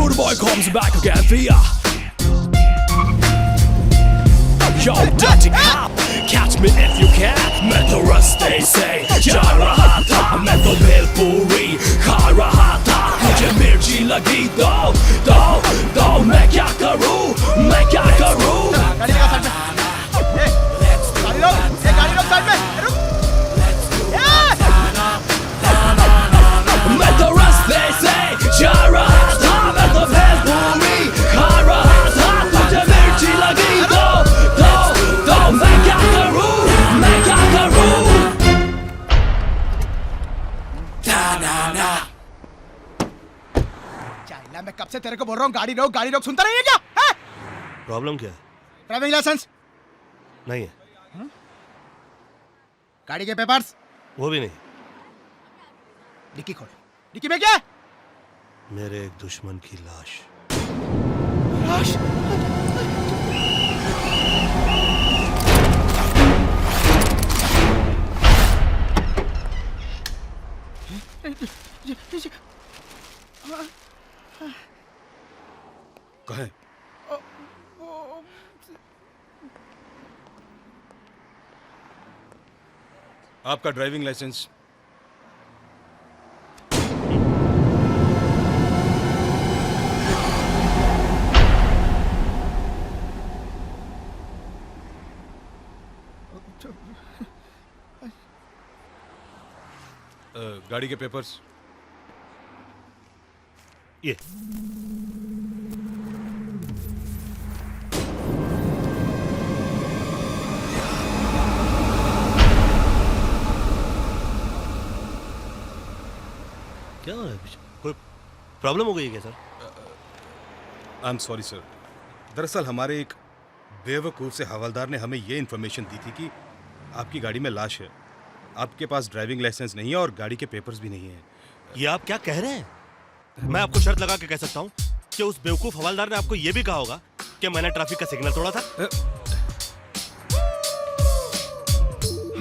Rude boy comes back again for ya. Yo, dirty cop, catch me if you can. मैं तो रास्ते से जा रहा था, मैं तो भेलपूरी खा रहा था, मुझे मिर्ची लगी तो मैं क्या करूं, मैं क्या करूं? गाड़ी रोक साइड में, रुक। मैं तो रास्ते से जा रहा था, मैं तो भेलपूरी खा रहा था, मुझे मिर्ची लगी तो मैं क्या करूं, मैं क्या करूं? चाइना मैं कब से तेरे को बोल रहा हूँ गाड़ी रोक, सुनता नहीं है क्या? प्रॉब्लम क्या है? ड्राइविंग लाइसेंस नहीं है। गाड़ी के पेपर्स वो भी नहीं। डिक्की खोल, डिक्की में क्या है? मेरे एक दुश्मन की लाश। लाश? कहें आपका ड्राइविंग लाइसेंस। गाड़ी के पेपर्स। ये क्या हो रहा है? कोई प्रॉब्लम हो गई है क्या sir? I am sorry sir, दरअसल हमारे एक बेवकूफ़ से हवलदार ने हमें ये इन्फॉर्मेशन दी थी कि आपकी गाड़ी में लाश है, आपके पास ड्राइविंग लाइसेंस नहीं है और गाड़ी के पेपर्स भी नहीं है। ये आप क्या कह रहे हैं? मैं आपको शर्त लगा के कह सकता हूँ कि उस बेवकूफ हवलदार ने आपको ये भी कहा होगा कि मैंने ट्रैफिक का सिग्नल तोड़ा था।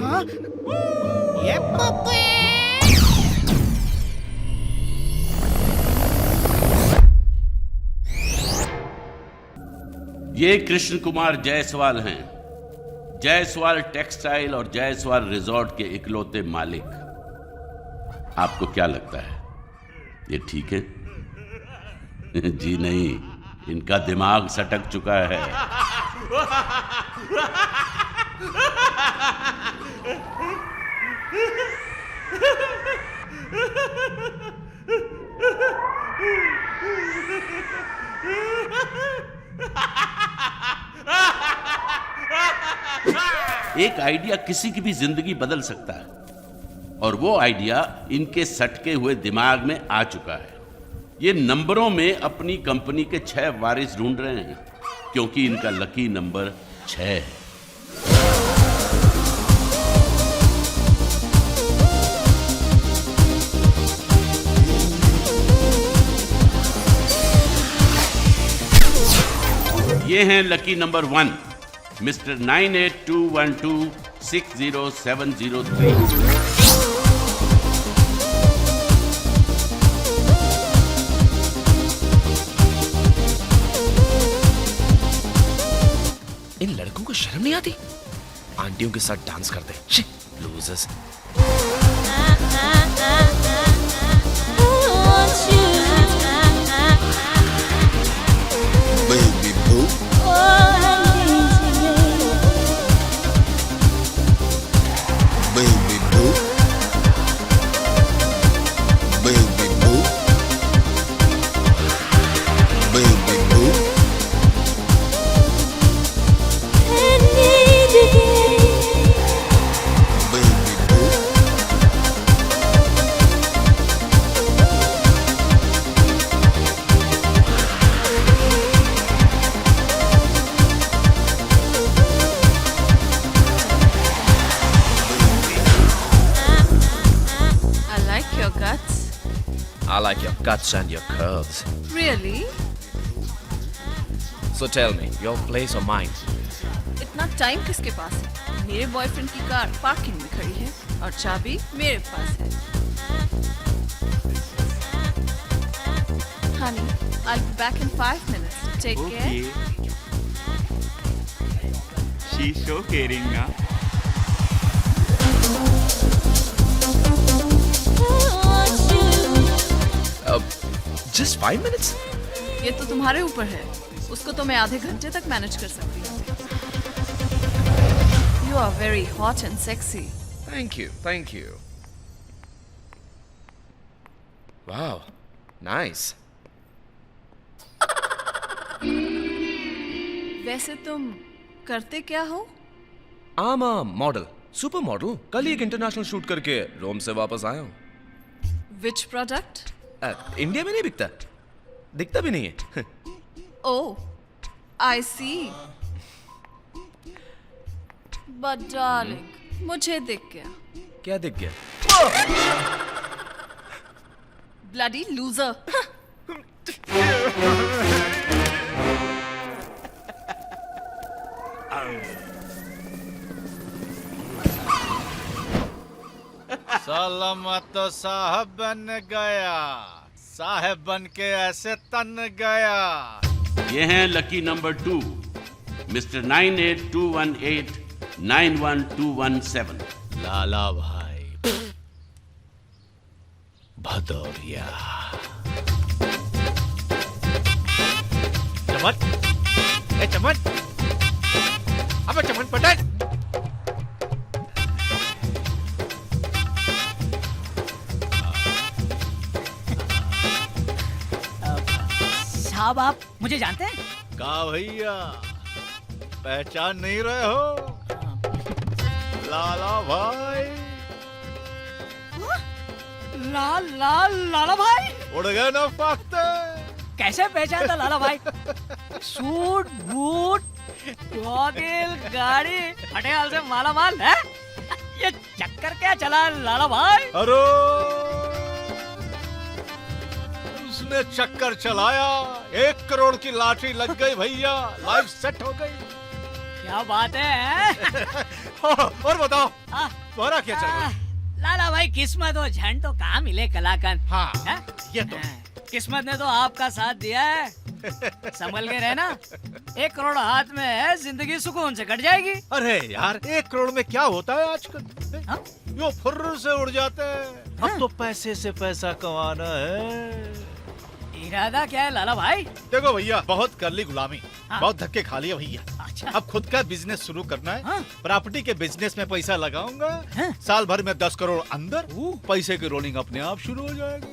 हाँ? ये ये कृष्ण कुमार जायसवाल हैं, जायसवाल टेक्सटाइल और जायसवाल रिजॉर्ट के इकलौते मालिक। आपको क्या लगता है ये ठीक है? जी नहीं, इनका दिमाग सटक चुका है। एक आइडिया किसी की भी जिंदगी बदल सकता है, और वो आइडिया इनके सटके हुए दिमाग में आ चुका है। ये नंबरों में अपनी कंपनी के 6 वारिस ढूंढ रहे हैं, क्योंकि इनका लकी नंबर 6 है। ये हैं लकी नंबर 1, मिस्टर 9821260703। इन लड़कों को शर्म नहीं आती? आंटियों के साथ डांस करते हैं, losers. Baby boo. Baby boo. Baby boo. Baby boo. Baby boo. I like your guts. I like your guts and your curves. Really? So tell me, your place or mine? इतना time किसके पास है? मेरे boyfriend की car parking में खड़ी है और चाबी मेरे पास है। Honey, I'll be back in 5 minutes. Take care. She's so caring, na? Just 5 minutes? ये तो तुम्हारे ऊपर है. उसको तो मैं आधे घंटे तक मैनेज कर सकती हूँ. You are very hot and sexy. Thank you, thank you. Wow, nice. वैसे तुम करते क्या हो? I'm a model, super model. कल ही एक इंटरनेशनल शूट करके रोम से वापस आया हूँ. Which product? इंडिया में नहीं बिकता, दिखता भी नहीं है. Oh, I see. But darling, मुझे दिख गया. क्या दिख गया? Bloody loser. सलामत तो साहब बन गया, साहब बन के ऐसे तन गया. ये हैं लकी नंबर 2, मिस्टर 9821891217. लाला भाई भदौरिया. चमन, ए चमन, अब चमन पटन. साहब आप मुझे जानते हैं? का भैया पहचान नहीं रहे हो? लाला भाई. लाला भाई उड़ गए ना फाख्ते. कैसे पहचानता लाला भाई? सूट बूट गॉगल गाड़ी हटेहाल से माला माल है. ये चक्कर क्या चला लाला भाई? अरे उसने चक्कर चलाया, 1 करोड़ की लॉटरी लग गई भैया. लाइफ सेट हो गई. क्या बात है? और बताओ तुम्हारा क्या चल रहा है? लाला भाई किस्मत और झंड तो कहाँ मिले कलाकंद. हाँ, है? ये तो किस्मत ने तो आपका साथ दिया है. संभल के रहना. 1 करोड़ हाथ में है, जिंदगी सुकून से कट जाएगी. अरे यार 1 करोड़ में क्या होता है आजकल? हाँ? यो फुर्र से उड़ जाते हैं. अब तो पैसे से पैसा कमाना है. इरादा क्या है लाला भाई? देखो भैया, बहुत कर ली गुलामी, हाँ? बहुत धक्के खा लिए भैया. अच्छा. अब खुद का बिजनेस शुरू करना है. हाँ? प्रॉपर्टी के बिजनेस में पैसा लगाऊंगा. हाँ? साल भर में 10 करोड़ अंदर. पैसे की रोलिंग अपने आप शुरू हो जाएगी.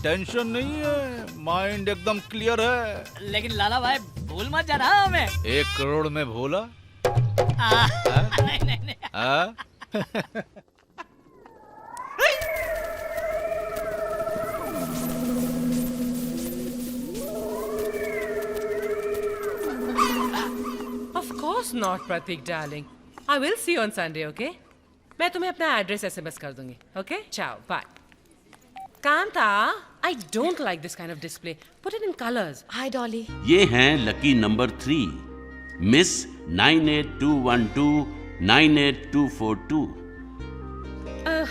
टेंशन नहीं है, माइंड एकदम क्लियर है. लेकिन लाला भाई भूल मत जाना हमें. 1 करोड़ में भूला. नहीं नहीं नहीं. हाँ? Of course not, Pratik, darling. I will see you on Sunday, okay? मैं तुम्हें अपना एड्रेस SMS कर दूंगी, okay? Ciao, bye. Kanta, I don't like this kind of display. Put it in colors. Hi, Dolly. ये हैं lucky number 3, miss 9821298242.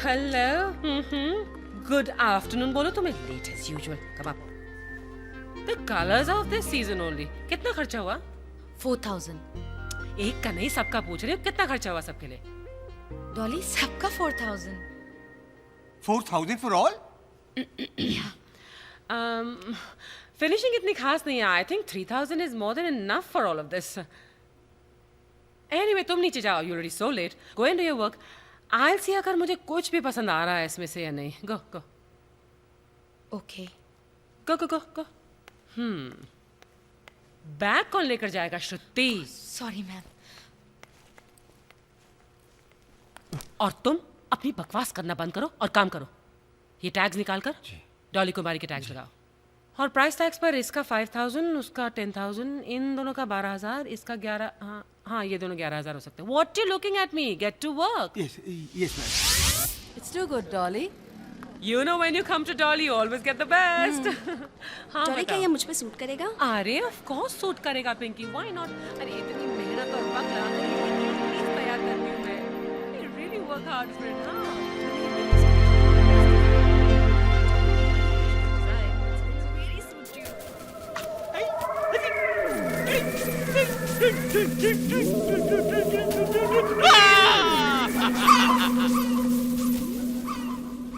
Hello. Good afternoon. बोलो तुम्हें late as usual. Come up. The colors of this season only. कितना खर्चा हुआ? 4,000. एक का नहीं, सबका पूछ रही हूँ. कितना खर्चा हुआ सबके लिए? Dolly, सबका 4,000. 4,000 for all? Finishing इतनी खास नहीं है. I think 3,000 is more than enough for all of this. Anyway, तुम नीचे जाओ. You're already so late. Go into your work. I'll see अगर मुझे कुछ भी पसंद आ रहा है इसमें से या नहीं. Go, go. Okay. Go, go, go, go. Bag कौन लेकर जाएगा श्रुति? Sorry, ma'am. और तुम अपनी बकवास करना बंद करो और काम करो. ये टैग्स निकाल कर डॉली कुमारी के टैग्स लगाओ. और प्राइस टैग्स पर इसका 5,000, उसका 10,000, इन दोनों का 12,000, इसका 11. हाँ ये दोनों 11,000 हो सकते हैं. What you looking at me? Get to work. Yes, ma'am. It's too good, Dolly. You know when you come to Dolly, you always get the best. हाँ Dolly, क्या बताओ. ये मुझ पे सूट करेगा? अरे of course सूट करेगा Pinky. Why not? अरे इतनी मेहनत और वक्त लगा कर ये चीज़ तैयार करती हूँ मैं. You really work hard for it, हाँ.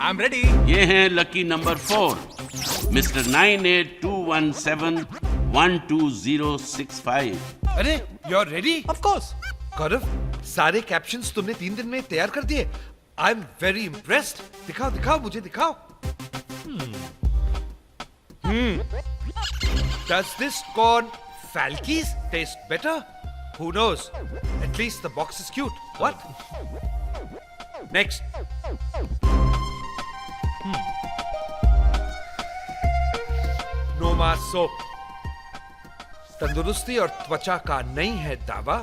I'm ready. ये हैं लकी नंबर 4 मिस्टर 9821712065। अरे you're ready? Of course. गौरव, सारे कैप्शंस तुमने 3 दिन में तैयार कर दिए। I am very impressed. दिखाओ दिखाओ मुझे दिखाओ। Does this corn Falkies taste better? Who knows? At least the box is cute. What? Next. Noma soap. तंदुरुस्ती और त्वचा का नहीं है दावा,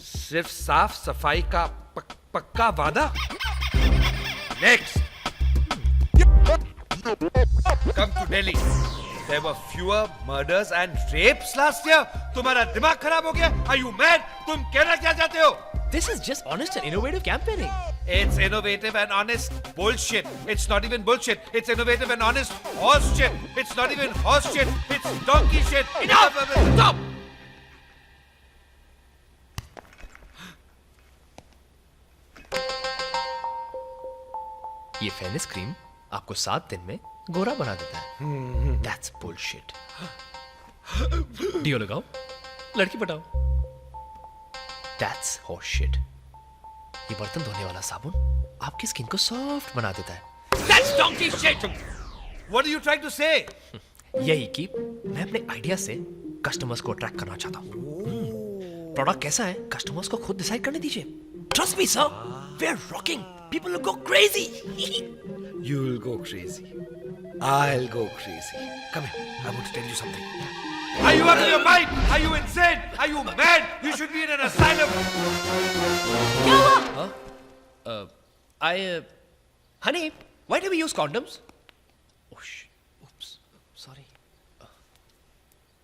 सिर्फ साफ सफाई का पक्का वादा। Next. Come to Delhi. There were fewer murders and rapes last year. तुम्हारा दिमाग खराब हो गया? Are you mad? तुम कहना क्या चाहते हो? This is just honest and innovative campaigning. It's innovative and honest bullshit. It's not even bullshit. It's innovative and honest horse shit. It's not even horse shit. It's donkey shit. Enough! Stop! ये fairness cream आपको 7 दिन में गोरा बना देता है। That's bullshit. Deo लगाओ, लड़की पटाओ। That's horse shit. ये बर्तन धोने वाला साबुन आपकी स्किन को सॉफ्ट बना देता है। That's donkey shit! What are you trying to say? यही कि मैं अपने आइडिया से कस्टमर्स को अट्रैक्ट करना चाहता हूँ। प्रोडक्ट कैसा है कस्टमर्स को खुद डिसाइड करने दीजिए। Trust me, sir. We're rocking. People will go crazy. You'll go crazy. I'll go crazy. Come here. I want to tell you something. Are you out of your mind? Are you insane? Are you mad? You should be in an asylum. Honey, why do we use condoms? Oh, oops. Sorry.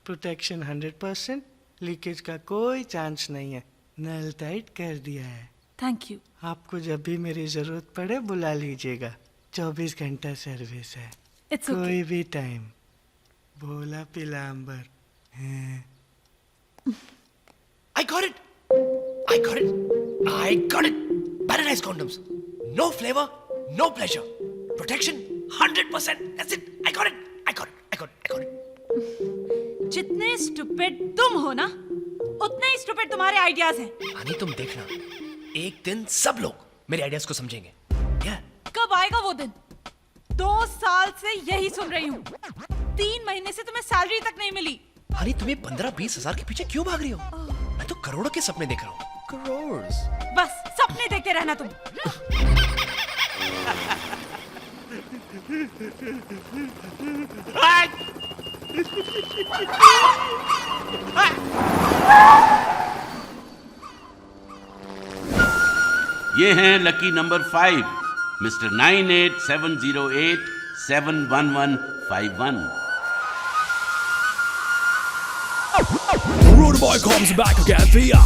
Protection 100%, leakage का कोई chance नहीं है। नल tight कर दिया है। Thank you. आपको जब भी मेरी जरूरत पड़े बुला लीजिएगा। 24 घंटा सर्विस है। It's कोई okay. भी time. Bhola Pilambar. I got it. I got it. I got it. Paradise condoms. No flavor, no pleasure. Protection 100%. That's it. I got it. I got it. I got it. I got it. जितने stupid तुम हो ना, उतने ही stupid तुम्हारे ideas हैं। हनी तुम देखना, एक दिन सब लोग मेरे आइडियाज को समझेंगे। Yeah. कब आएगा वो दिन? 2 साल से यही सुन रही हूँ। 3 महीने से तुम्हें सैलरी तक नहीं मिली। हनी तुम्हें 15-20 हजार के पीछे क्यों भाग रही हो? मैं तो करोड़ों के सपने देख रहा हूँ। Crores. बस सपने देखते रहना तुम। ये हैं lucky number 5 mister 9870871151। Rude boy comes back again for ya.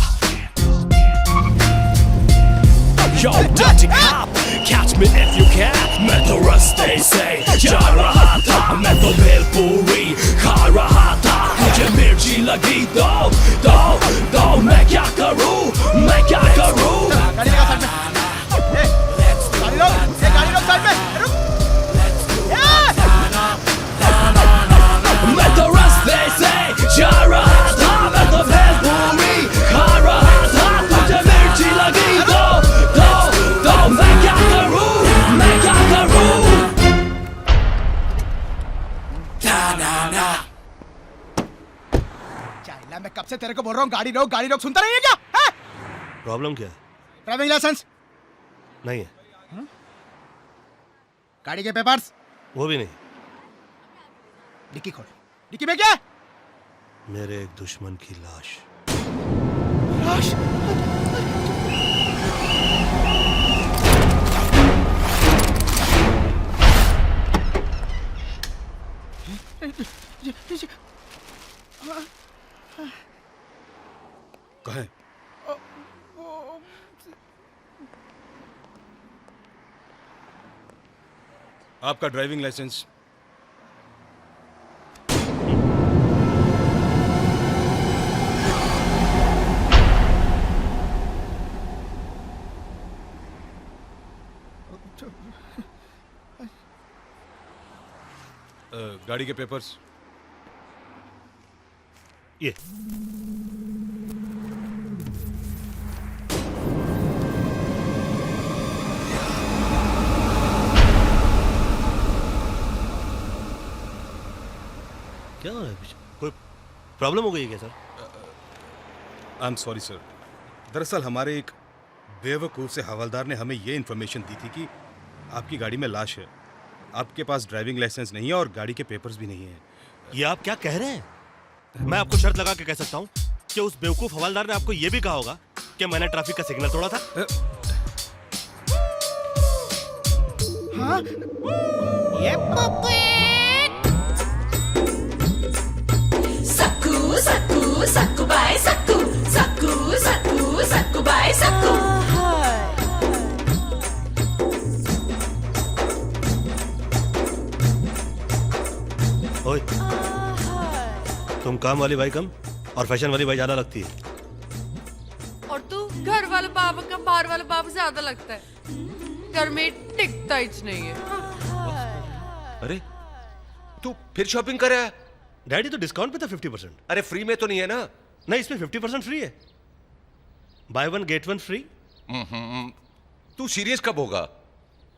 Yo, dirty cop, catch me if you can. मैं तो रास्ते से जा रहा था, मैं तो भेलपुरी खा रहा था। मुझे मिर्ची लगी तो मैं क्या करूं? मैं क्या करूं? मैं तो रास्ते से जा रहा था, मैं तो भेलपुरी खा रहा था। मुझे मिर्ची लगी तो मैं क्या करूं? मैं क्या करूं? चाइला मैं कब से तेरे को बोल रहा हूँ गाड़ी रोक सुनता नहीं है क्या? प्रॉब्लम क्या है? ड्राइविंग लाइसेंस नहीं है। गाड़ी के पेपर्स वो भी नहीं। डिक्की खोल। डिक्की में क्या है? मेरे एक दुश्मन की लाश। लाश? कहाँ है? आपका ड्राइविंग लाइसेंस। गाड़ी के पेपर्स। ये क्या हो रहा है पीछे? कोई प्रॉब्लम हो गई है क्या sir? I am sorry sir, दरअसल हमारे एक बेवकूफ़ से हवलदार ने हमें ये इन्फॉर्मेशन दी थी कि आपकी गाड़ी में लाश है, आपके पास ड्राइविंग लाइसेंस नहीं है और गाड़ी के पेपर्स भी नहीं है। ये आप क्या कह रहे हैं? मैं आपको शर्त लगा के कह सकता हूँ कि उस बेवकूफ हवलदार ने आपको ये भी कहा होगा कि मैंने ट्रैफिक का सिग्नल तोड़ा था। हाँ? ये सक्कू सक्कू सक्कू बाय सक्कू सक्कू सक्कू सक्कू बाय सक्कू। ओए, तुम काम वाली भाई कम और फैशन वाली भाई ज्यादा लगती है। और तू घर वाले बाबा का बाहर वाले बाबा ज्यादा लगता है, घर में टिकता ही नहीं है। अरे तू फिर शॉपिंग कर रहा है? डैडी तो डिस्काउंट पे था 50%। अरे फ्री में तो नहीं है ना? नहीं, इसमें 50% फ्री है। By one get one free. तू सीरियस कब होगा?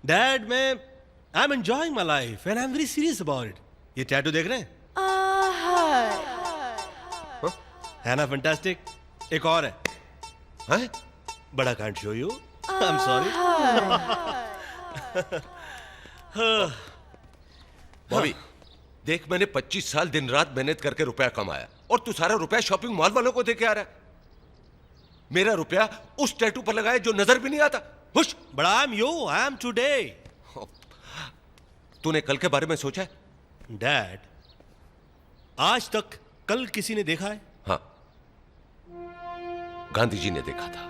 डैड, मैं आई am enjoying my life and I am very serious about it. ये टैटू देख रहे हैं? है ना फैंटास्टिक? एक और है, बड़ा can't show you, I am sorry. Bobby देख, मैंने 25 साल दिन रात मेहनत करके रुपया कमाया और तू सारा रुपया शॉपिंग मॉल वालों को दे के आ रहा है। मेरा रुपया उस टैटू पर लगाया जो नजर भी नहीं आता। हुश! बड़ा I am you, I am today. तूने कल के बारे में सोचा है? डैड, आज तक कल किसी ने देखा है? हाँ, गांधी जी ने देखा था,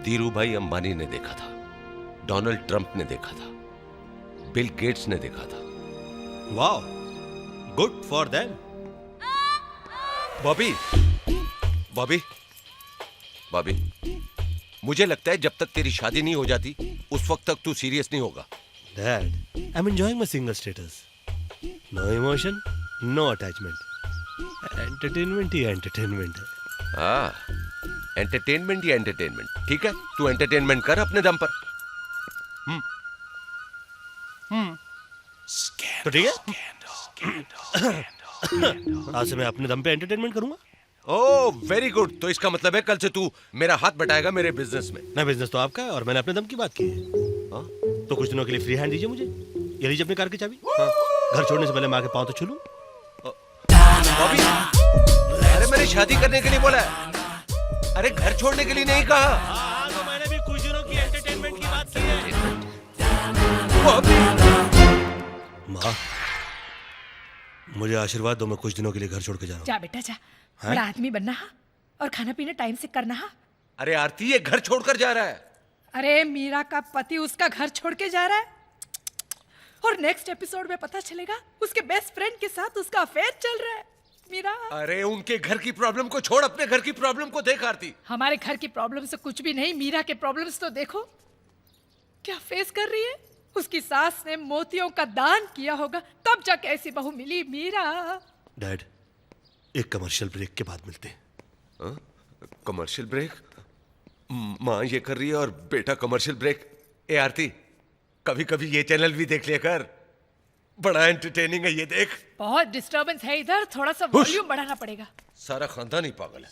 धीरू भाई अंबानी ने देखा था, डोनाल्ड ट्रंप ने देखा था, बिल गेट्स ने देखा था। Wow, good for them. Bobby Bobby Bobby, मुझे लगता है जब तक तेरी शादी नहीं हो जाती उस वक्त तक तू सीरियस नहीं होगा। Dad, I am enjoying my single status. No emotion, no attachment. Entertainment ही एंटरटेनमेंट है। हाँ, एंटरटेनमेंट ही एंटरटेनमेंट। ठीक है, तू एंटरटेनमेंट कर अपने दम पर। तो ठीक है, आज से मैं अपने दम पे एंटरटेनमेंट करूंगा। Oh very good. तो इसका मतलब है कल से तू मेरा हाथ बटाएगा मेरे बिजनेस में। ना, बिजनेस तो आपका है और मैंने अपने दम की बात की है। तो कुछ दिनों के लिए फ्री हैंड दीजिए मुझे। ये लीजिए अपनी कार की चाबी। घर छोड़ने से पहले माँ के पाँव तो छू लूं। बॉबी, अरे मैंने शादी करने के लिए बोला है, अरे घर छोड़ने के लिए नहीं कहा। तो मैंने भी कुछ दिनों की एंटरटेनमेंट की बात की है। माँ, मुझे आशीर्वाद दो, मैं कुछ दिनों के लिए घर छोड़ के जा रहा हूँ। जा बेटा जा, बड़ा आदमी बनना हा और खाना पीना टाइम से करना हा। अरे आरती, ये घर छोड़कर जा रहा है। अरे मीरा का पति उसका घर छोड़ के जा रहा है और नेक्स्ट एपिसोड में पता चलेगा उसके बेस्ट फ्रेंड के साथ उसका अफेयर चल रहा है। मीरा, अरे उनके घर की प्रॉब्लम को छोड़, अपने घर की प्रॉब्लम को देख आरती। हमारे घर की प्रॉब्लम से कुछ भी नहीं, मीरा के प्रॉब्लम्स तो देखो क्या फेस कर रही है। उसकी सास ने मोतियों का दान किया होगा तब जाके ऐसी बहू मिली। मीरा, डैड, एक कमर्शियल ब्रेक के बाद मिलते हैं। Commercial break? माँ ये कर रही है और बेटा कमर्शियल ब्रेक। ए आरती, कभी कभी ये चैनल भी देख लिया कर, बड़ा एंटरटेनिंग है ये। देख, बहुत डिस्टरबेंस है इधर, थोड़ा सा वॉल्यूम बढ़ाना पड़ेगा। सारा खानदान ही पागल है।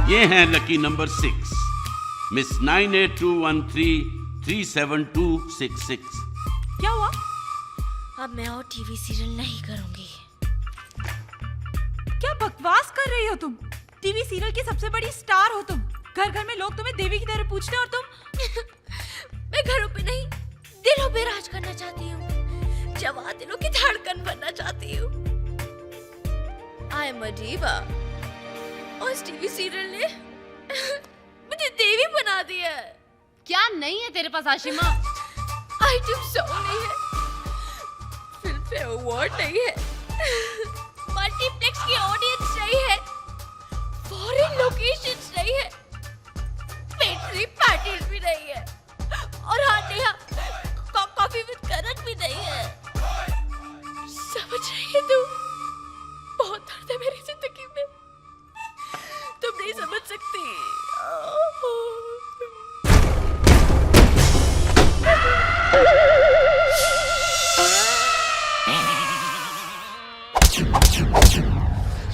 ये हैं लकी नंबर 6, मिस 9821337266। क्या हुआ? अब मैं और टीवी सीरियल नहीं करूंगी। क्या बकवास कर रही हो तुम? टीवी सीरियल की सबसे बड़ी स्टार हो तुम। घर घर में लोग तुम्हें देवी की तरह पूछते हैं और तुम मैं घरों पे नहीं दिलों पे राज करना चाहती हूँ, जवान दिलों की धड़कन बनना चाहती हूँ। आई एम अ डीवा और इस टीवी सीरियल ने मुझे देवी बना दिया है। क्या नहीं है तेरे पास आशिमा? आइटम सॉन्ग नहीं है, फिल्म फेयर अवार्ड नहीं है, मल्टीप्लेक्स की ऑडियंस नहीं है, फॉरेन लोकेशंस नहीं है, पेट्री पार्टीज भी नहीं है, और हाँ नेहा कॉफी विद करण भी नहीं है। समझ रही है तू? बहुत दर्द है मेरी जिंदगी में, तुम नहीं समझ सकती।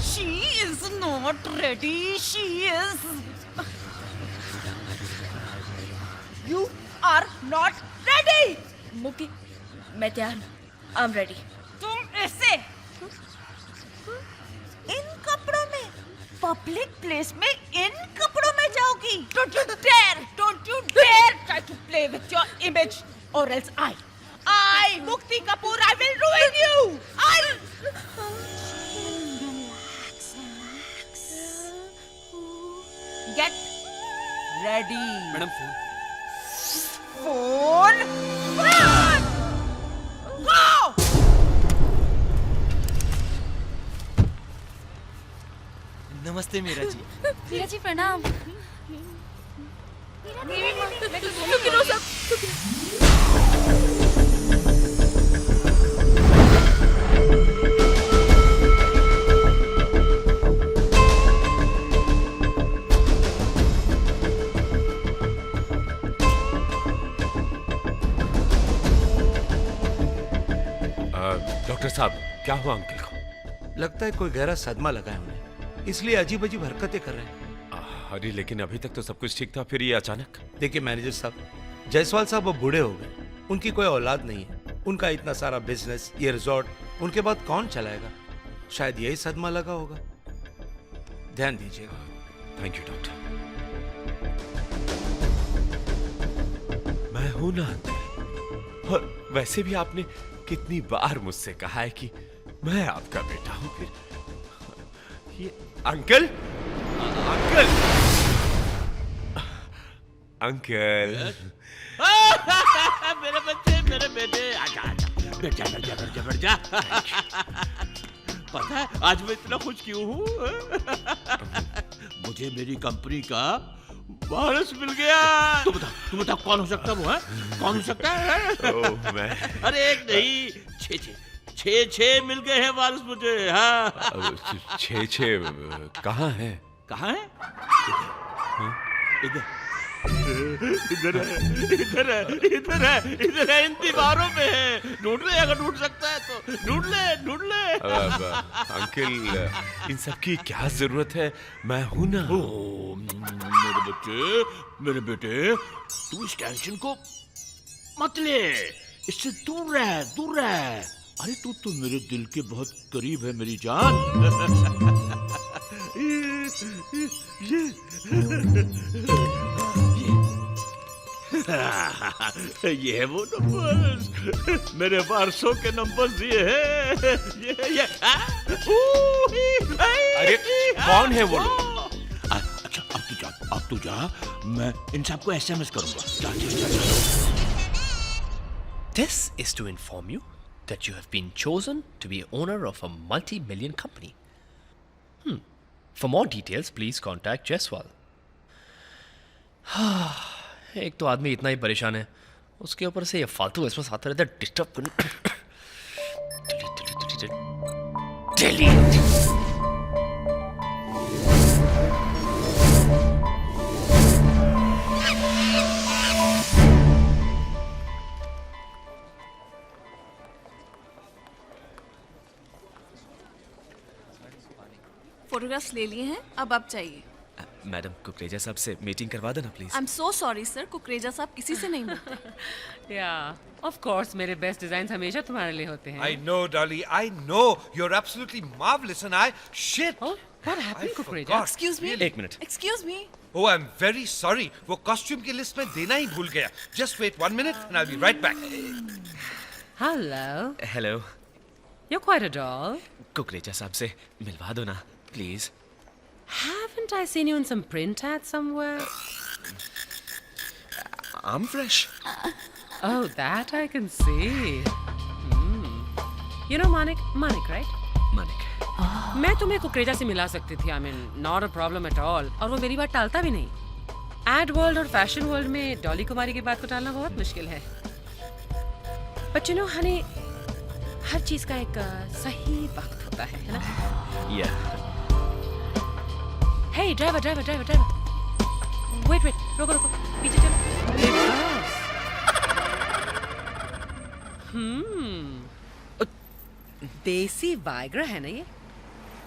She is not ready. She is. You are not ready. मुक्ति, मैं तैयार हूँ। I'm ready. तुम ऐसे इन कपड़ों में पब्लिक प्लेस में इन कपड़ों में जाओगी? Don't you dare try to play with your image, or else I, Mukti Kapoor, I will ruin you. Get ready. Madam Phone. Go. नमस्ते मीरा जी। मीरा जी प्रणाम। डॉक्टर साहब, क्या हुआ अंकल को? लगता है कोई गहरा सदमा लगा है उन्हें, इसलिए अजीब अजीब हरकतें कर रहे हैं। अरे लेकिन अभी तक तो सब कुछ ठीक था, फिर ये अचानक। देखिए मैनेजर साहब, जायसवाल साहब अब बूढ़े हो गए, उनकी कोई औलाद नहीं है, उनका इतना सारा बिजनेस, ये रिजॉर्ट, उनके बाद कौन चलाएगा? शायद यही सदमा लगा होगा। ध्यान दीजिएगा। Thank you doctor. मैं हूं ना अंकल, और वैसे भी आपने कितनी बार मुझसे कहा है कि मैं आपका बेटा हूं। फिर ये अंकल अंकल अंकल मेरे बच्चे, मेरे बेटे, आजा आजा, बैठ जा बैठ जा बैठ जा बैठ जा। पता है आज मैं इतना खुश क्यों हूँ? मुझे मेरी कंपनी का वारिस मिल गया। तू बता कौन हो सकता है वो? है कौन हो सकता है? ओह, मैं अरे एक नहीं, छह मिल गए हैं वारिस मुझे। हाँ छह कहाँ है? कहाँ है? इधर इधर है, इधर है, इधर है, इधर है, इन दीवारों में है। ढूंढ ले, अगर ढूंढ सकता है तो ढूंढ ले, ढूंढ ले। अंकल, इन सब की क्या जरूरत है? मैं हूं ना। मेरे बेटे, तू इस टेंशन को मत ले, इससे दूर रह, दूर रह। अरे तू तो मेरे दिल के बहुत करीब है मेरी जान। ये है वो नंबर्स, मेरे वारसों के नंबर्स दिए हैं। ये अरे कौन है वो लोग? अच्छा अब तू जा, मैं इन सबको SMS करूंगा। जा। This is to inform you that you have been chosen to be owner of a multi-million company. For more details, please contact Jaiswal. एक तो आदमी इतना ही परेशान है, उसके ऊपर से ये फालतू एसएमएस आता रहता है, डिस्टर्ब करने। डिलीट। फोटोग्राफ्स ले लिए हैं, अब आप चाहिए। मैडम, कुकरेजा साहब से मीटिंग करवा देना please. I am so sorry sir, Kukreja साहब किसी से नहीं मिलते। या ऑफ कोर्स मेरे बेस्ट डिजाइन्स हमेशा तुम्हारे लिए होते हैं। I know, Dolly. I know. You're absolutely marvelous, and I shit. What happened, Kukureja? Excuse me. एक minute. Excuse me. Oh, I'm very sorry. वो कॉस्ट्यूम की लिस्ट में देना ही भूल गया. Just wait 1 minute and I'll be right back. Hello. Hello. You're quite a doll. Kukreja साहब से मिलवा दो ना, please. Haven't I seen you in some print ad somewhere? I'm fresh. Oh, that I can see. You know Manik, right? Manik. मैं तुम्हें कुकरेजा से मिला सकती थी. I mean, not a problem at all. और वो मेरी बात टालता भी नहीं. एड वर्ल्ड और फैशन वर्ल्ड में डॉली कुमारी की बात को टालना बहुत मुश्किल है. But you know, honey, हर चीज का एक सही वक्त होता है ना? Yeah. Hey, driver. Wait. रुको. पीछे चलो. देसी वाइग्रा है ना ये?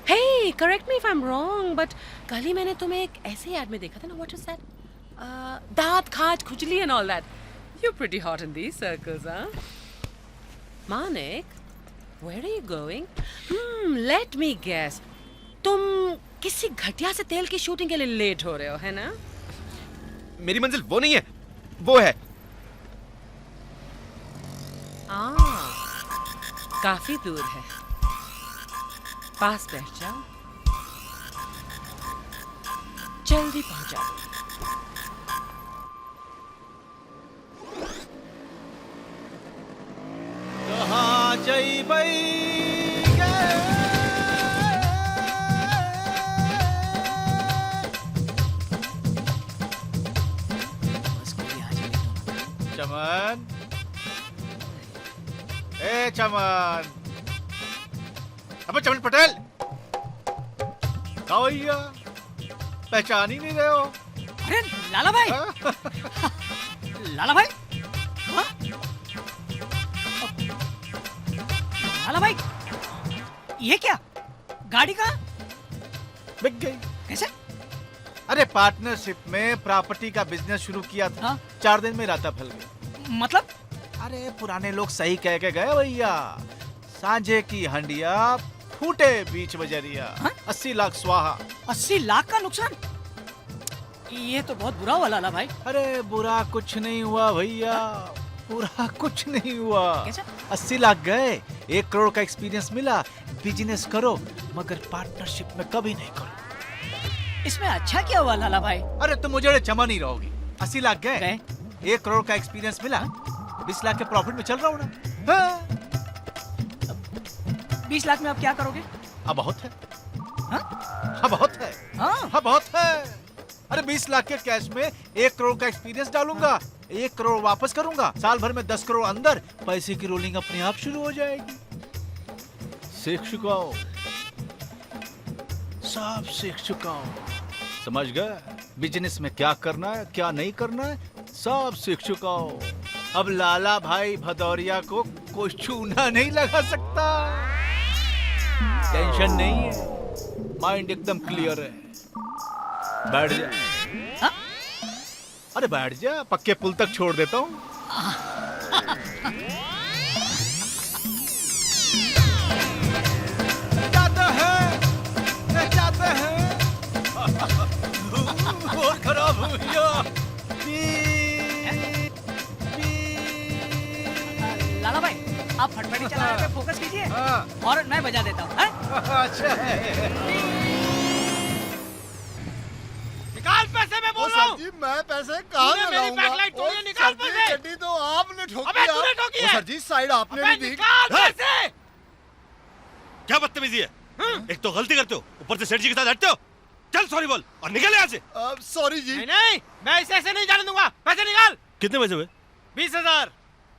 Hey, correct me if I'm wrong, but कल ही मैंने तुम्हें एक ऐसे ऐड में देखा था ना. What is that? दांत खाज खुजली and all that. You're pretty hot in these circles, huh? Manik, where are you going? Let me guess. तुम किसी घटिया से तेल की शूटिंग के लिए लेट हो रहे हो, है ना? मेरी मंजिल वो नहीं है, वो है. काफी दूर है. पास बैठ जाओ. जल्दी पहुंचाओ. कहाँ जइबै चमन. ए चमन. अबे चमन पटेल, कहाँ भैया? पहचान ही नहीं रहे हो. अरे लाला भाई. लाला भाई. हाँ? लाला भाई, ये क्या? गाड़ी कहाँ? बिक गई. कैसे? अरे पार्टनरशिप में प्रॉपर्टी का बिजनेस शुरू किया था. हाँ? 4 दिन में राता फैल गया. मतलब? अरे पुराने लोग सही कह के गए भैया. सांझे की हंडिया फूटे बीच बजरिया. हाँ? 80 लाख स्वाहा. 80 लाख का नुकसान? ये तो बहुत बुरा हुआ लाला भाई. अरे बुरा कुछ नहीं हुआ भैया, बुरा कुछ नहीं हुआ. कैसे? 80 लाख गए, 1 करोड़ का एक्सपीरियंस मिला. बिजनेस करो मगर पार्टनरशिप में कभी नहीं करो. इसमें अच्छा क्या हुआ लाला भाई? अरे तुम मुझे चमन ही रहोगी. 80 लाख गए, 1 करोड़ का एक्सपीरियंस मिला. 20 लाख के प्रॉफिट में चल रहा हूँ ना. हाँ? 20 लाख में आप क्या करोगे? अब बहुत है. हाँ? हाँ बहुत है. हाँ? बहुत है. अरे 20 लाख के कैश में 1 करोड़ का एक्सपीरियंस डालूंगा. 1 करोड़ वापस करूंगा. साल भर में 10 करोड़ अंदर. पैसे की रोलिंग अपने आप शुरू हो जाएगी. सीख चुका हूं, सब सीख चुका हूं. समझ गए बिजनेस में क्या करना है क्या नहीं करना है, सब सीख चुका हूं. अब लाला भाई भदौरिया को कोई चूना नहीं लगा सकता. टेंशन नहीं है, माइंड एकदम क्लियर है. बैठ जा. हाँ? अरे बैठ जा, पक्के पुल तक छोड़ देता हूँ. जाते हैं. बहुत खराब हो गया. लाला भाई, आप फटफटी चलाने पे फोकस कीजिए. हाँ. और मैं बजा देता हूँ. अच्छा है. निकाल पैसे में बोल रहा हूँ. जी मैं पैसे कहाँ से मेरी लाऊंगा? बैकलाइट तोड़ी है, निकाल पैसे. गड्डी तो आपने ठोकी. अबे तूने ठोकी है. सर जी साइड आपने अबे भी दी. निकाल पैसे. क्या बदतमीजी है? एक तो गलती करते हो, ऊपर से सेठ जी के साथ हटते हो. चल सॉरी बोल और निकल यहाँ से. सॉरी जी. नहीं, मैं ऐसे नहीं जाने दूंगा. पैसे निकाल. कितने पैसे हुए? 20,000.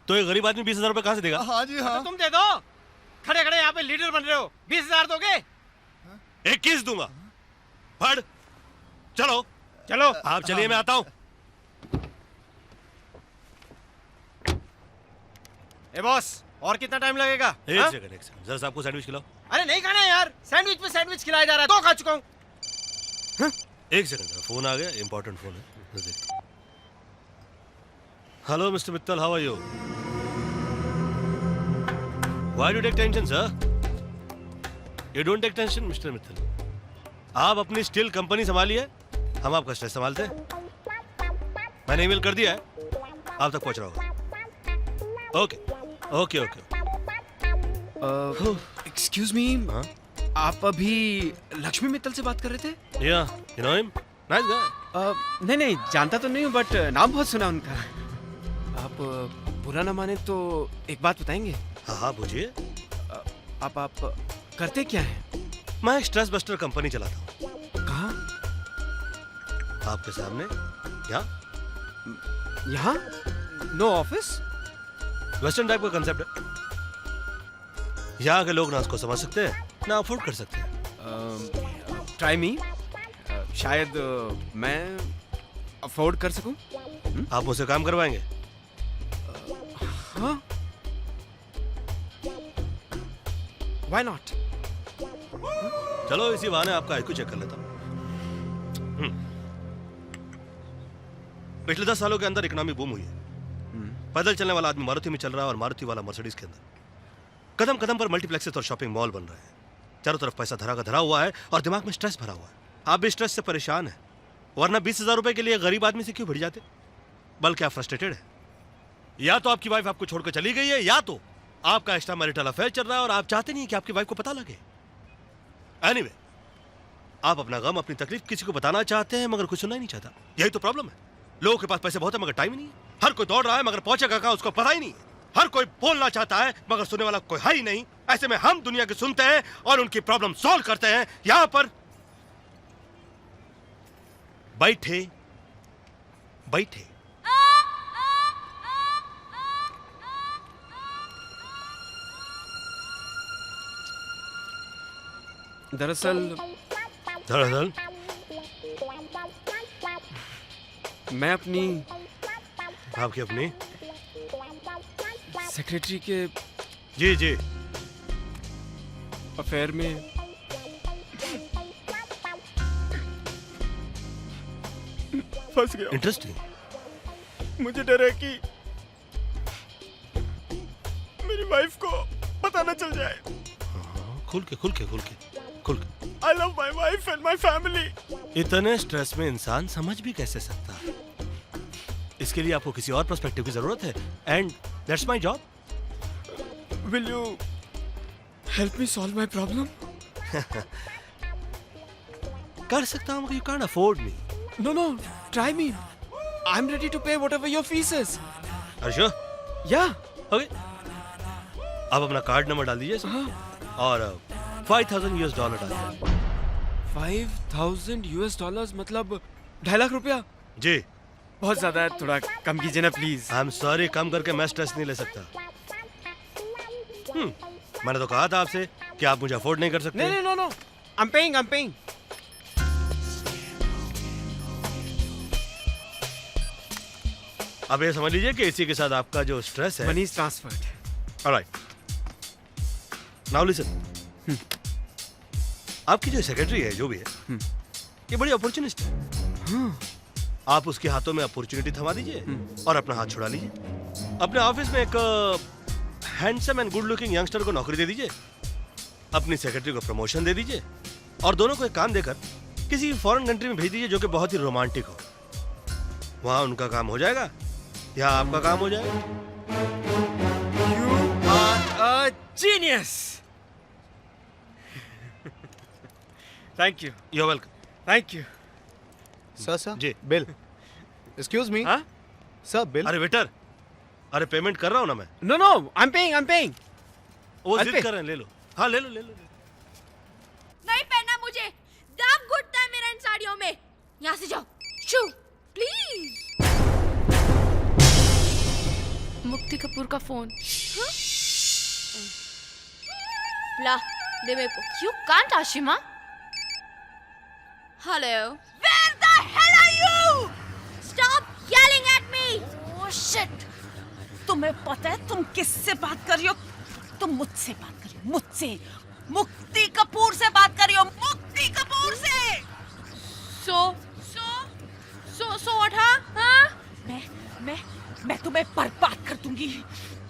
तो एक गरीब आदमी 20,000 रुपए कहाँ से देगा? हाँ जी हाँ. तो तुम दे दो. खड़े खड़े यहाँ पे लीडर बन रहे हो. 20,000 दोगे? 21 दूंगा. फड़. चलो चलो. आप चलिए, मैं आता हूँ. ए बॉस, और कितना टाइम लगेगा? एक सेकंड जरा साहब को सैंडविच खिलाओ. अरे नहीं खाना यार. सैंडविच पे सैंडविच खिलाया जा रहा है. 2 खा चुका हूँ. एक सेकंड, फोन आ गया, इंपॉर्टेंट फोन है. Hello mister Mittal, how are you? Why do take tension sir? You don't take tension mister Mittal. आप अपनी स्टील कंपनी संभालिए, हम आपका स्ट्रेस संभालते हैं। मैंने ईमेल कर दिया है, आप तक पहुंच रहा होगा। Okay okay okay. Excuse me, आप अभी लक्ष्मी मित्तल से बात कर रहे थे? या you know him, nice guy. नहीं, जानता तो नहीं हूँ, बट नाम बहुत सुना उनका। आप बुरा ना माने तो एक बात बताएंगे? हाँ पूछिए। आप करते क्या हैं? मैं एक स्ट्रेस बस्टर कंपनी चलाता हूँ। कहाँ? आपके सामने, यहाँ? No office? वेस्टर्न टाइप का कंसेप्ट है। यहाँ के लोग ना उसको समझ सकते हैं ना अफोर्ड कर सकते हैं। ट्राई मी, शायद मैं अफोर्ड कर सकूं। आप मुझसे काम करवाएंगे? हाँ, व्हाई नॉट? चलो इसी बहाने आपका आईक्यू चेक कर लेता हूँ। पिछले 10 सालों के अंदर इकोनॉमी बूम हुई है। पैदल चलने वाला आदमी मारुति में चल रहा है और मारुति वाला मर्सिडीज के अंदर। कदम कदम पर मल्टीप्लेक्सेस और शॉपिंग मॉल बन रहे हैं। चारों तरफ पैसा धरा का धरा हुआ है और दिमाग में स्ट्रेस भरा हुआ है। आप भी स्ट्रेस से परेशान हैं, वरना 20,000 रुपए के लिए गरीब आदमी से क्यों भिड़ जाते? बल्कि आप फ्रस्ट्रेटेड हैं। या तो आपकी वाइफ आपको छोड़कर चली गई है, या तो आपका एक्स्ट्रा मैरिटल अफेयर चल रहा है और आप चाहते नहीं कि आपकी वाइफ को पता लगे। एनीवे, आप अपना गम, अपनी तकलीफ किसी को बताना चाहते हैं मगर कोई सुनना ही नहीं चाहता। यही तो प्रॉब्लम है। लोगों के पास पैसे बहुत है मगर टाइम ही नहीं है। हर कोई दौड़ रहा है मगर पहुंचेगा कहां उसको पता ही नहीं है। हर कोई बोलना चाहता है मगर सुनने वाला कोई है ही नहीं। ऐसे में हम दुनिया की सुनते हैं और उनकी प्रॉब्लम सॉल्व करते हैं। यहां पर बैठे बैठे। दरअसल मैं आपकी अपनी सेक्रेटरी के जी अफेयर में फंस गया। इंटरेस्टिंग। मुझे डर है कि मेरी वाइफ को पता न चल जाए। खुल के I love my wife and my family. इतने स्ट्रेस में इंसान समझ भी कैसे सकता है? इसके लिए आपको किसी और पर्सपेक्टिव की जरूरत है। And that's my job. Will you help me solve my problem? कर सकता हूँ मगर you can't afford me. No, try me. I'm ready to pay whatever your fees is. Are you sure? Yeah. Okay. आप अपना card number डाल दीजिए हाँ. और $5,000 डाल दीजिए। $5,000 मतलब 2.5 लाख रुपया? जी। बहुत ज्यादा है, थोड़ा कम कीजिए ना प्लीज। आई एम सॉरी, कम करके मैं स्ट्रेस नहीं ले सकता। मैंने तो कहा था आपसे कि आप मुझे अफोर्ड नहीं कर सकते। नहीं, नो, I'm paying. अब ये समझ लीजिए कि इसी के साथ आपका जो स्ट्रेस है money is transferred. Alright, now listen. आपकी जो सेक्रेटरी है, जो भी है, ये बड़ी अपॉर्चुनिस्ट है। आप उसके हाथों में अपॉर्चुनिटी थमा दीजिए और अपना हाथ छुड़ा लीजिए। अपने ऑफिस में एक handsome and good looking youngster को नौकरी दे दीजिए। अपनी सेक्रेटरी को प्रमोशन दे दीजिए और दोनों को एक काम देकर किसी फॉरेन कंट्री में भेज दीजिए जो कि बहुत ही रोमांटिक हो। वहां उनका काम हो जाएगा या आपका काम हो जाएगा। You are a genius. Thank you. You're welcome. Thank you. Sir ji. Bill. Excuse me. हाँ? Sir bill. अरे वेटर, अरे पेमेंट कर रहा हूं ना मैं। No, I'm paying. वो I'll जिद pay. कर रहे हैं, ले लो। हाँ ले लो। नहीं पहनना मुझे, दाग घुटता है मेरा इन साड़ियों में। यहाँ से जाओ, शू, प्लीज। मुक्ति कपूर का फोन। ला दे मेरे को। You can't, Ashima. Hello. Where the hell are you? Stop yelling at me. Oh shit! तुम्हें पता है तुम किससे बात कर रही हो? तुम मुझसे बात कर रही हो, मुझसे। मुक्ति कपूर से बात कर रही हो, मुक्ति कपूर से। So what, हाँ? मैं तुम्हें बर्बाद कर दूंगी।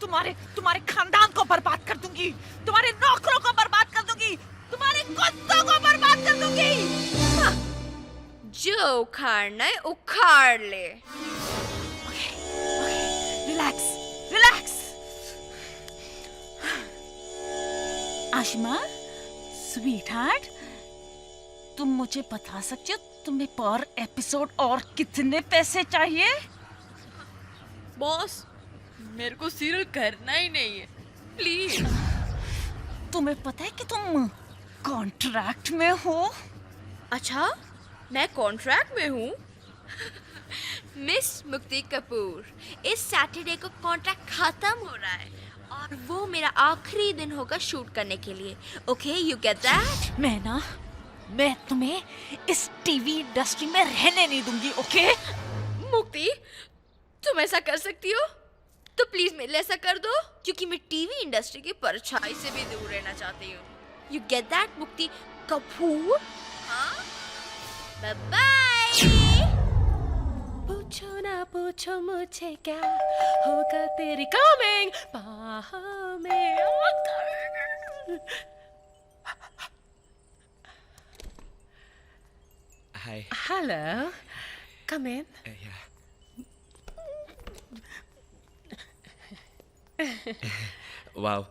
तुम्हारे खानदान को बर्बाद कर दूंगी। तुम्हारे नौकरों को बर्बाद कर दूंगी। तुम्हारे कुत्तों को बर्बाद कर दूंगी। जो उखाड़ना है उखाड़ ले। Relax relax. Ashima sweet heart, तुम मुझे बता सकते हो तुम्हें पर एपिसोड और कितने पैसे चाहिए? बॉस, मेरे को सीरियल करना ही नहीं है, प्लीज। तुम्हें पता है कि तुम कॉन्ट्रैक्ट में हो? अच्छा, मैं कॉन्ट्रैक्ट में हूँ? मिस मुक्ति कपूर, इस सैटरडे को कॉन्ट्रैक्ट खत्म हो रहा है और वो मेरा आखिरी दिन होगा शूट करने के लिए। Okay, you get that? मैं तुम्हें इस टीवी इंडस्ट्री में रहने नहीं दूंगी। ओके मुक्ति, तुम ऐसा कर सकती हो तो प्लीज मेरे लिए ऐसा कर दो, क्योंकि मैं टीवी इंडस्ट्री की परछाई से भी दूर रहना चाहती हूँ। यू गेट दैट मुक्ति कपूर? हाँ, बाय बाय। पूछो ना पूछो मुझे क्या होगा तेरी कमिंग बाहों में आकर। Hi. Hello, come in. Wow,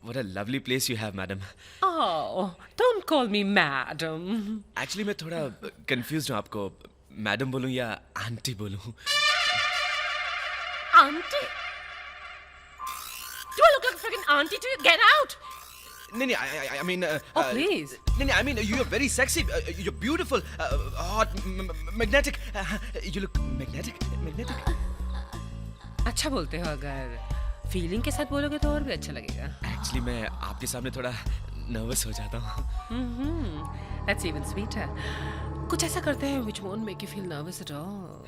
what a lovely place you have, madam. Oh, don't call me madam. Actually, मैं थोड़ा confused हूँ आपको मैडम बोलूँ या आंटी बोलूँ? Auntie? Do I look like a freaking auntie to you? Get out! नहीं, I mean. Oh, please. नहीं, I mean, you're very sexy. You're beautiful, hot, magnetic. You look magnetic. अच्छा बोलते हो, अगर फीलिंग के साथ बोलोगे तो और भी अच्छा लगेगा। Actually, मैं आपके सामने थोड़ा नर्वस हो जाता हूँ। That's even sweeter. कुछ ऐसा करते हैं which won't make you feel nervous at all.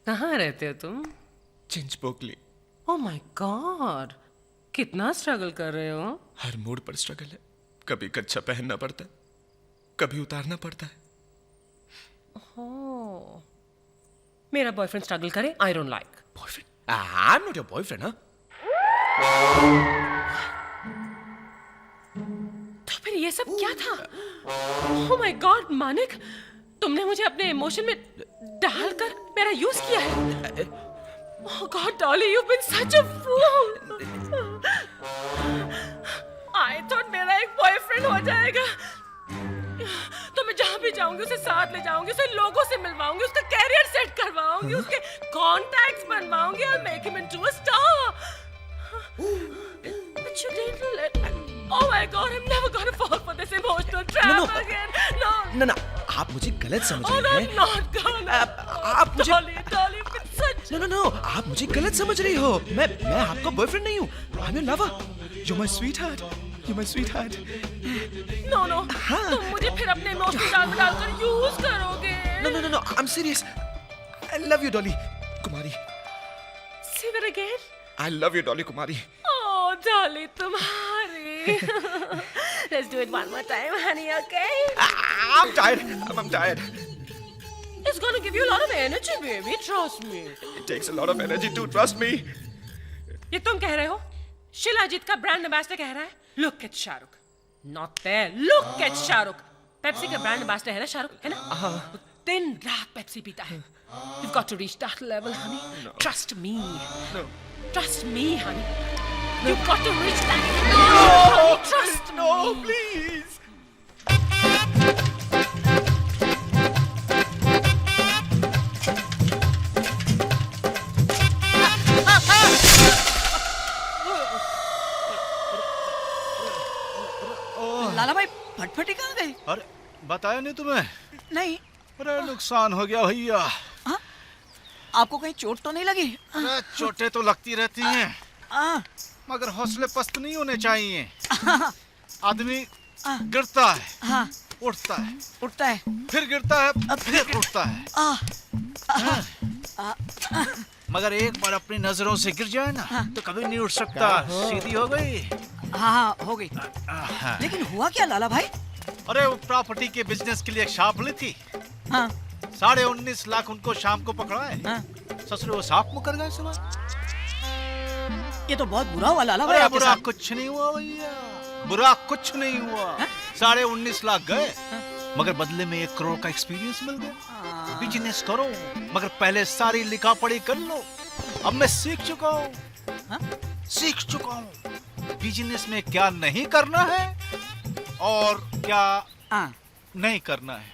कहाँ रहते हो तुम? चिंचपोकली। Oh my God, कितना स्ट्रगल कर रहे हो? हर मूड पर स्ट्रगल है। कभी कच्छा पहनना पड़ता है, कभी उतारना पड़ता है। Oh, मेरा बॉयफ्रेंड स्ट्रगल करे, I don't like. Boyfriend? I'm not your boyfriend, huh? तो फिर ये सब क्या था? Oh my God, मानिक, तुमने मुझे अपने इमोशन में डालकर मेरा यूज किया है। Oh God, Dolly, you've been such a fool. I thought मेरा एक बॉयफ्रेंड हो जाएगा तो मैं जहाँ भी जाऊंगी उसे साथ ले जाऊंगी, उसे लोगों से मिलवाऊंगी, उसका कैरियर सेट करवाऊंगी, उसके contacts बनवाऊंगी, I'll make him into a star. But you didn't let me. Oh my God, I'm never gonna fall for this emotional trap again. No. ना, आप मुझे गलत समझ Oh, रही हैं। I'm not gonna. आप मुझे Dolly, it's such. No, आप मुझे गलत समझ रही हो। मैं आपका बॉयफ्रेंड नहीं हूँ। I'm your lover. You're my sweetheart. You're my sweetheart. No. तुम मुझे फिर अपने इमोशनल जाल में डालकर यूज करोगे। No. I'm serious. I love you, Dolly Kumari. Say that again. I love you, Dolly Kumari. Oh, Dolly, तुम्हारी. Let's do it one more time, honey, okay? I'm tired. I'm tired. It's gonna give you a lot of energy, baby. Trust me. It takes a lot of energy to trust me. ये तुम कह रहे हो? शिलाजीत का brand ambassador कह रहा है? Look at Shahrukh. Not there. Look at Shahrukh. Pepsi का ब्रांड एम्बेसडर है ना शाहरुख, है ना? दिन रात पेप्सी पीता है. You've got to reach that level, honey. No. Trust me. No. Trust me, honey. You've got to reach that. No! Trust No, me. please. लाला भाई फटफटी कहाँ गई? अरे बताया नहीं तुम्हें? नहीं। अरे नुकसान हो गया भैया। आपको कहीं चोट तो नहीं लगी? अरे चोटें तो लगती रहती हैं, मगर हौसले पस्त नहीं होने चाहिए। आदमी गिरता है, उठता है, फिर गिरता है, फिर उठता है। मगर एक बार अपनी नजरों से गिर जाए ना तो कभी नहीं उठ सकता। सीधी हो गई। हाँ हो गई। लेकिन हुआ क्या लाला भाई? अरे वो प्रॉपर्टी के बिजनेस के लिए एक सांप ली थी। 19.5 लाख उनको शाम को पकड़ा है। ससुर वो सांप मुकर गए सुबह। ये तो बहुत बुरा हुआ लाला भाई। बुरा कुछ नहीं हुआ भैया। बुरा कुछ नहीं हुआ। 19.5 लाख गए, मगर बदले में 1 करोड़ का एक्सपीरियंस मिल गया। बिजनेस करो, मगर पहले सारी लिखा पढ़ी कर लो। अब मैं सीख चुका हूँ, बिजनेस में क्या नहीं करना है और क्या नहीं करना है।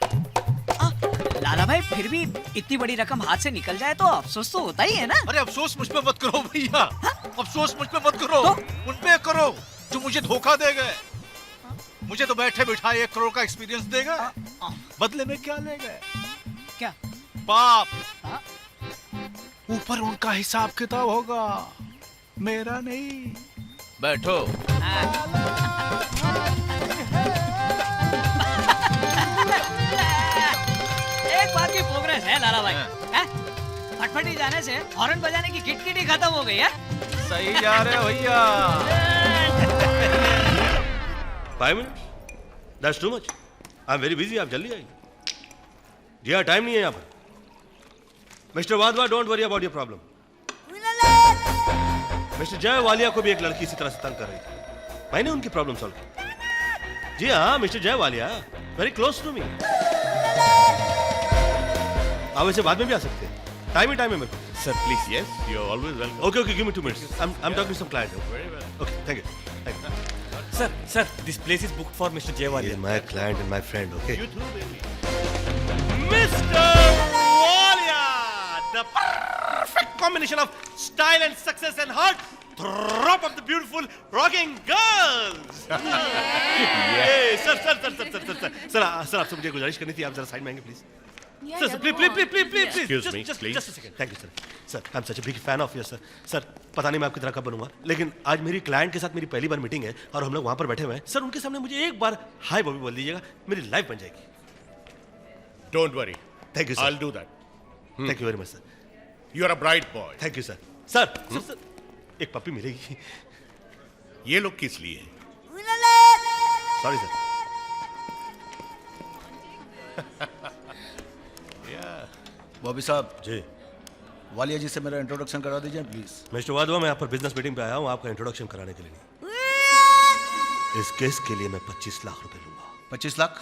लाला भाई, फिर भी इतनी बड़ी रकम हाथ से निकल जाए तो अफसोस तो होता ही है ना। अरे अफसोस मुझ पे मत करो भैया, अफसोस मुझ पे मत करो, उन पे करो जो मुझे धोखा दे गए। मुझे तो बैठे बिठाए 1 करोड़ का एक्सपीरियंस देगा, बदले में क्या ले गए? क्या? पाप। ऊपर उनका हिसाब किताब होगा, मेरा नहीं। बैठो। एक बात की प्रोग्रेस है लाला भाई, फटफटी जाने से हॉर्न बजाने की किट ही खत्म हो गई है। सही जा रहे हो भैया। 5 minutes? That's too much. I'm very busy. आप जल्दी आइए। जी हाँ, टाइम नहीं है यहाँ पर। Mister Wadhwa, don't worry about your problem. Mister Jay Walia को भी एक लड़की इसी तरह से तंग कर रही थी, मैंने उनकी प्रॉब्लम सॉल्व की। जी हाँ, mister Jay Walia, very close to me. आप वैसे बाद में भी आ सकते हैं, टाइम है मेरे को। Sir, please, yes, you're always welcome. Okay, give me 2 minutes. I'm talking to some client. Very well. Okay, thank you. Sir, this place is booked for Mr. Jayawala. He's my client and my friend, okay? You too, baby. Mr. Walia, the perfect combination of style and success and heart. Drop of the beautiful rocking girls. Hey, sir, आपसे मुझे गुजारिश करनी थी, आप जरा side में आएंगे please. Sir, please. Excuse me, just please. a second. Thank you, sir. Sir, I'm such a big fan of you, sir. Sir, पता नहीं मैं आपकी तरह कब बनूंगा, लेकिन आज मेरी क्लाइंट के साथ मेरी पहली बार मीटिंग है और हम लोग वहां पर बैठे हुए हैं। सर, उनके सामने मुझे एक बार हाय बॉबी बोल दीजिएगा, मेरी लाइफ बन जाएगी। Don't worry. Thank you, sir. I'll do that. Thank you very much, sir. You're a bright boy. Thank you, sir. Sir, एक पप्पी मिलेगी? ये लोग किस लिए हैं? Sorry, sir. बॉबी साहब जी, वालिया जी से मेरा इंट्रोडक्शन करा दीजिए प्लीज। मिस्टर वाधवा, मैं यहाँ पर बिजनेस मीटिंग पे आया हूँ, आपका इंट्रोडक्शन कराने के लिए नहीं। इस केस के लिए मैं 25 लाख रुपए लूंगा। 25 लाख?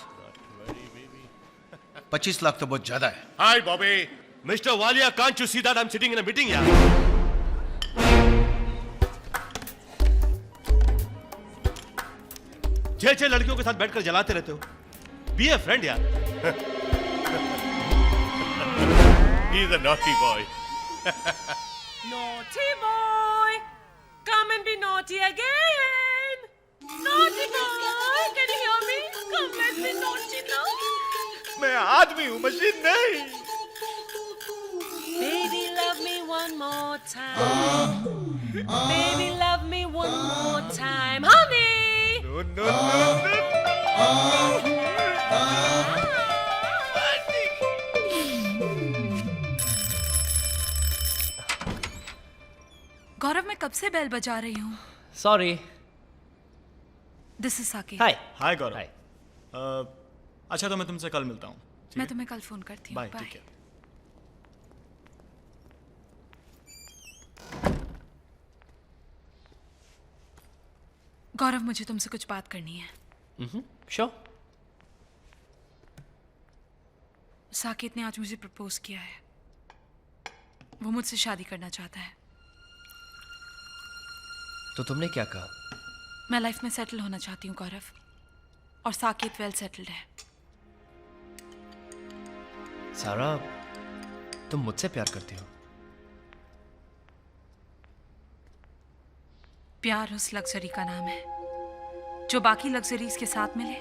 25 लाख तो बहुत ज्यादा है। Hi, Bobby. Mister Walia, can't you see that I'm sitting in a meeting यार? छह लड़कियों के साथ बैठकर जलाते रहते हो, बी ए फ्रेंड यार। He's a naughty boy. Naughty boy, come and be naughty again. Naughty boy, can you hear me? Come, let's be naughty now. मैं आदमी हूँ, मशीन नहीं। Baby, love me one more time. Baby, love me one more time, honey. No. गौरव, मैं कब से bell बजा रही हूँ। Sorry. This is Saket. Hi, गौरव। अच्छा, तो मैं तुमसे कल मिलता हूँ। मैं तुम्हें कल फोन करती हूँ। बाय। ठीक है। गौरव, मुझे तुमसे कुछ बात करनी है। Sure. साकेत ने आज मुझे प्रपोज किया है। वो मुझसे शादी करना चाहता है। तो तुमने क्या कहा? मैं लाइफ में सेटल होना चाहती हूँ गौरव, और साकेत वेल सेटल्ड है। सारा, तुम मुझसे प्यार करती हो? प्यार उस लग्जरी का नाम है जो बाकी लग्जरीज के साथ मिले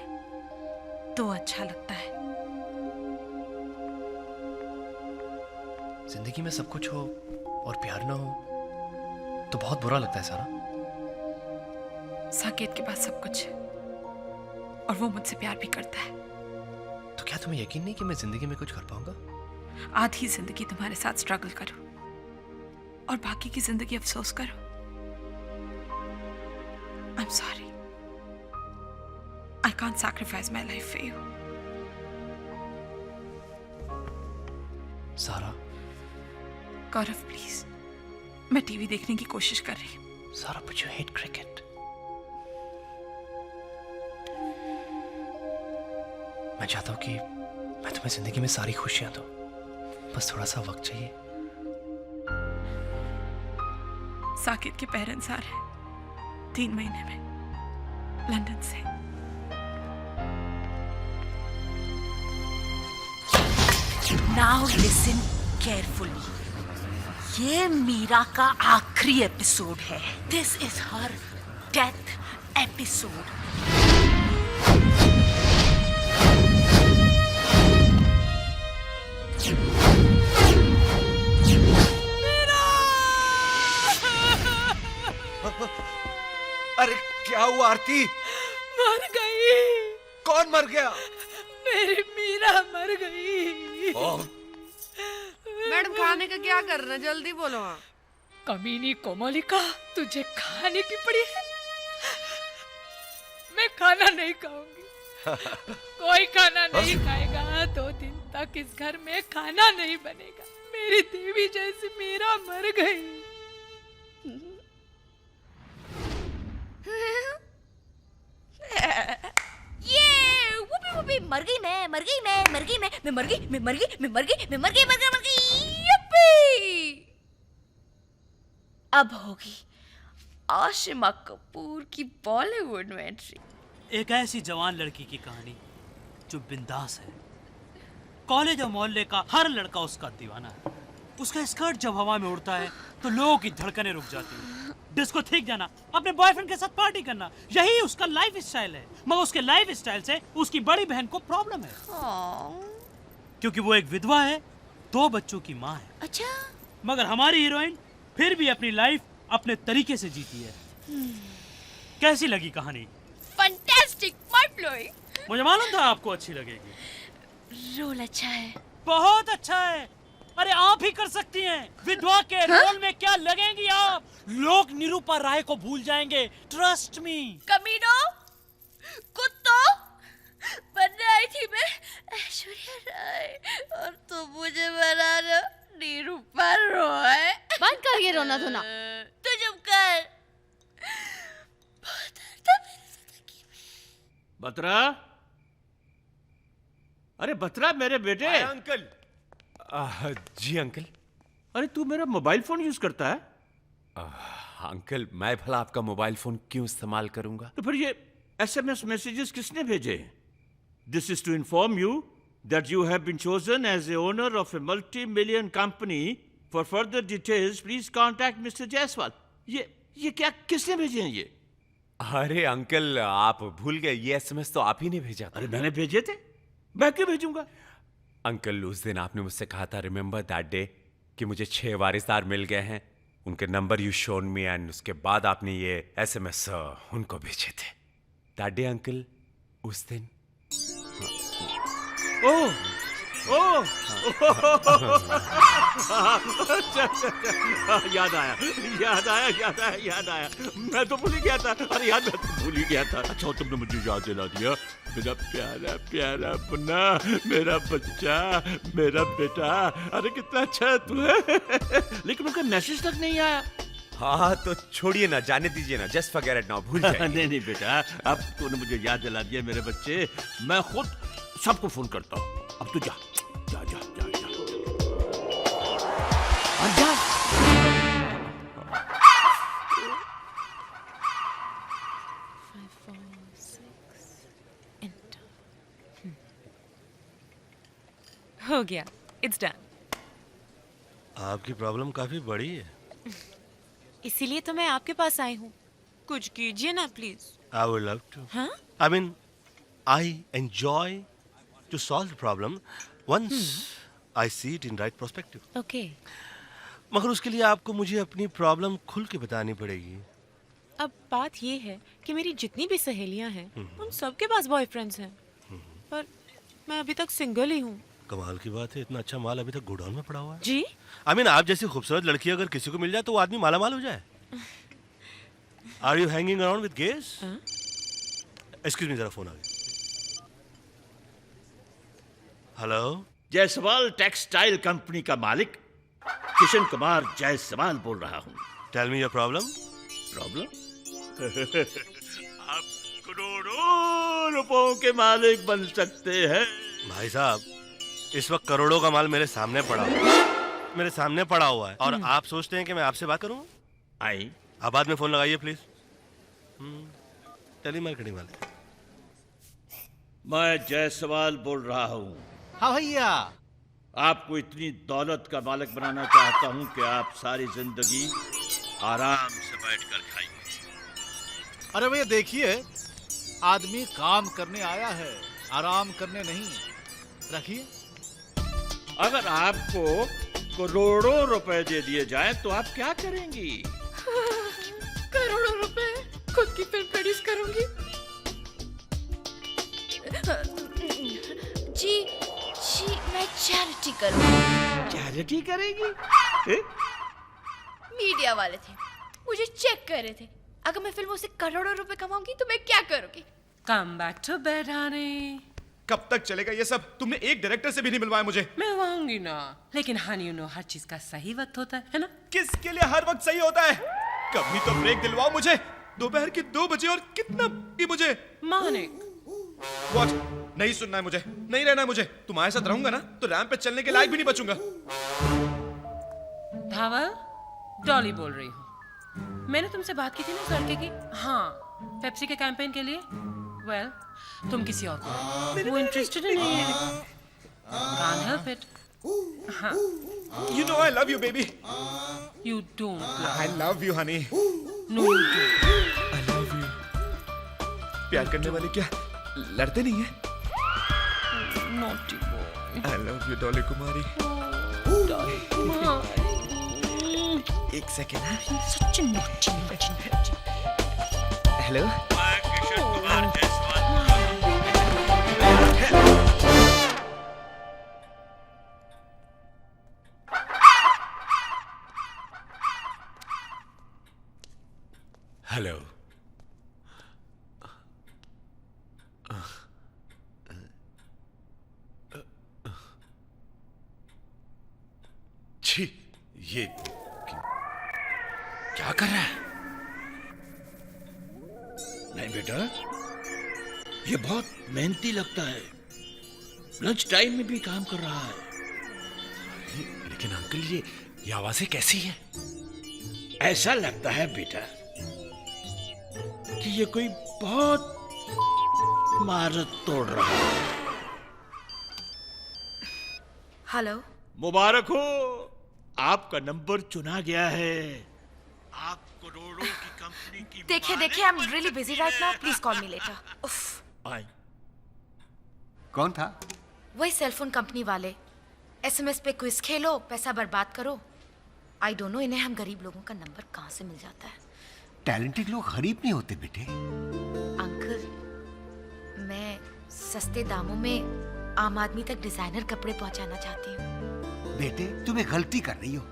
तो अच्छा लगता है। जिंदगी में सब कुछ हो और प्यार ना हो तो बहुत बुरा लगता है सारा। साकेत के पास सब कुछ है और वो मुझसे प्यार भी करता है। तो क्या तुम्हें यकीन नहीं कि मैं जिंदगी में कुछ कर पाऊंगा? आधी जिंदगी तुम्हारे साथ स्ट्रगल करो और बाकी की जिंदगी अफसोस करो। I'm sorry. I can't sacrifice my life for you. सारा। गौरव प्लीज, मैं टीवी देखने की कोशिश कर रही हूँ। सारा, but you hate cricket. मैं चाहता हूँ कि मैं तुम्हें जिंदगी में सारी खुशियां दूं, बस थोड़ा सा वक्त चाहिए। साकिब के पेरेंट्स आ रहे हैं 3 महीने में लंदन से। नाउ लिसन केयरफुली, ये मीरा का आखिरी एपिसोड है। This is her death episode. अरे क्या हुआ आरती? मर गई। कौन मर गया? मेरी मीरा मर गई। मैडम खाने का क्या करना, जल्दी बोलो। कमीनी कोमलिका, तुझे खाने की पड़ी है। मैं खाना नहीं खाऊंगी। कोई खाना नहीं खाएगा। 2 दिन तक इस घर में खाना नहीं बनेगा। मेरी देवी जैसी मीरा मर गई। ये वुपी वुपी, मर गई मैं, मर गई मैं, मर गई मैं मर गई, मैं मर गई, मैं मर गई, मैं मर गई, मर गई। यप्पी! अब होगी आशिमा कपूर की बॉलीवुड में एंट्री। एक ऐसी जवान लड़की की कहानी जो बिंदास है। कॉलेज और मोहल्ले का हर लड़का उसका दीवाना है। उसका स्कर्ट जब हवा में उड़ता है तो लोगों की धड़कनें रुक जाती हैं। डिस्को ठीक जाना, अपने बॉयफ्रेंड के साथ पार्टी करना, यही उसका लाइफ स्टाइल है। मगर उसके लाइफ स्टाइल से उसकी बड़ी बहन को प्रॉब्लम है, क्योंकि वो एक विधवा है, 2 बच्चों की माँ है। अच्छा। मगर हमारी हीरोइन फिर भी अपनी लाइफ अपने तरीके से जीती है। कैसी लगी कहानी? Fantastic, mind blowing. मुझे मालूम था आपको अच्छी लगेगी। रोल अच्छा है। बहुत अच्छा है। अरे आप ही कर सकती हैं। विधवा के रोल में क्या लगेंगी आप? लोग निरूपा राय को भूल जाएंगे, ट्रस्ट मी। कमीनो, कुत्तो, बनने आई थी मैं ऐश्वर्या राय और तुम मुझे बना रहे हो निरूपा रॉय। बंद कर ये रोना धोना। तू चुप कर। बतरा, अरे बतरा मेरे बेटे। अंकल। जी अंकल। अरे तू मेरा मोबाइल फोन यूज करता है? अंकल मैं भला आपका मोबाइल फोन क्यों इस्तेमाल करूंगा? तो फिर ये SMS मैसेजेस किसने भेजे? This is to inform you that you have been chosen as the owner of a multi-million company. For further details, please contact Mr. Jaiswal. ये क्या किसने भेजे हैं ये? अरे अंकल आप भूल गए, ये SMS तो आप ही ने भेजा था। अरे मैंने भेजे थे, मैं क्यों भेजूंगा? अंकल उस दिन आपने मुझसे कहा था, रिमेंबर दैट डे, कि मुझे 6 वारिसदार मिल गए हैं, उनके number you shown me, and उसके बाद आपने ये SMS उनको भेजे थे। दैट डे अंकल, उस दिन। ओह अच्छा, याद आया। मैं तो भूल ही गया था। अरे यार मैं तो भूल ही गया था। अच्छा तुमने मुझे याद दिला दिया। मेरा प्यारा प्यारा अपना, मेरा बच्चा, मेरा बेटा। अरे कितना अच्छा है तू है। लेकिन उनका मैसेज तक नहीं आया। हाँ तो छोड़िए ना, जाने दीजिए ना, जस्ट फॉरगेट इट नाउ, भूल जाइए। नहीं बेटा, अब तूने मुझे याद दिला दिया मेरे बच्चे। मैं खुद सबको फोन करता हूँ। अब तू जा। हो गया, इट्स डन। आपकी प्रॉब्लम काफी बड़ी है। इसीलिए तो मैं आपके पास आई हूँ। कुछ कीजिए ना please. I would love to. हाँ? I mean, I enjoy to solve the problem once I see it in right perspective. Okay. मगर उसके लिए आपको मुझे अपनी प्रॉब्लम खुल के बतानी पड़ेगी। अब बात ये है कि मेरी जितनी भी सहेलियां हैं उन सबके पास बॉयफ्रेंड्स हैं, पर मैं अभी तक सिंगल ही हूँ। कमाल की बात है, इतना अच्छा माल अभी तक गोडाउन में पड़ा हुआ है। जी? I mean, आप जैसी खूबसूरत लड़की अगर किसी को मिल जाए तो वो आदमी माला माल हो जाए। Are you hanging around with gays? Excuse me, जरा फोन आ गया। हेलो, जायसवाल टेक्सटाइल कंपनी का मालिक किशन कुमार जायसवाल बोल रहा हूँ। Tell me your problem. Problem? आप करोड़ों करोड़ों रुपयों के मालिक बन सकते हैं। भाई साहब, इस वक्त करोड़ों का माल मेरे सामने पड़ा हुआ है, मेरे सामने पड़ा हुआ है, और आप सोचते हैं कि मैं आपसे बात करूं? आई आप बाद में फोन लगाइए प्लीज। टेली मार्केटिंग वाले। मैं जायसवाल बोल रहा हूँ। हाँ भैया। आपको इतनी दौलत का मालिक बनाना चाहता हूँ कि आप सारी जिंदगी आराम से बैठकर खाइए। अरे भैया देखिए, आदमी काम करने आया है, आराम करने नहीं। रखिए। अगर आपको करोड़ों रुपए दे दिए जाएं तो आप क्या करेंगी? करोड़ों रुपए खुद की फिल्म प्रोड्यूस करूंगी। जी मैं चैरिटी करूंगी। चैरिटी करेगी? मीडिया वाले थे, मुझे चेक कर रहे थे, अगर मैं फिल्मों से करोड़ों रुपए कमाऊंगी तो मैं क्या करूंगी? Come back to bed honey. कब तक चलेगा ये सब? तुमने एक डायरेक्टर से भी नहीं मिलवाया मुझे। मिलवाऊंगी ना, लेकिन हनी यू नो हर चीज का सही वक्त होता है ना? किसके लिए हर वक्त सही होता है? कभी तो ब्रेक दिलवाओ मुझे। दोपहर के 2 बजे और कितना भी मुझे। मानिक। What? नहीं सुनना है मुझे, नहीं रहना है मुझे। तुम्हारे साथ रहूंगा ना तो रैंप पे चलने के लायक भी नहीं बचूंगा। धावल, डॉली बोल रही हूँ। मैंने तुमसे बात की थी ना उस लड़के की? हाँ, पेप्सी के कैंपेन के लिए। वेल, तुम किसी और को वो इंटरेस्टेड नहीं है। Can't help it. हाँ। You know I love you, baby. You don't. I love you, honey. No, you don't. I love you. प्यार करने वाले क्या लड़ते नहीं है? Naughty boy. I love you, Dolly कुमारी। डॉली कुमारी। एक सेकेंड है। Such a naughty. Hello. Kishore Kumar Jaiswal. Hello. छी, ये क्या कर रहा है? नहीं बेटा, ये बहुत मेहनती लगता है, लंच टाइम में भी काम कर रहा है। लेकिन अंकल ये आवाजें कैसी हैं? ऐसा लगता है बेटा कि ये कोई बहुत महारत तोड़ रहा है। हेलो। मुबारक हो, आपका नंबर चुना गया है। आप करोड़ों की कंपनी की देखिए, I am really busy right now, please call me later. उफ। आई। कौन था? वही सेलफोन कंपनी वाले। एसएमएस पे क्विज खेलो, पैसा बर्बाद करो। आई डोंट नो, इन्हें हम गरीब लोगों का नंबर कहाँ से मिल जाता है। टैलेंटेड लोग गरीब नहीं होते बेटे। अंकल, मैं सस्ते दामों में आम आदमी तक डिजाइनर कपड़े पहुंचाना चाहती हूँ। बेटे तुम एक गलती कर रही हो।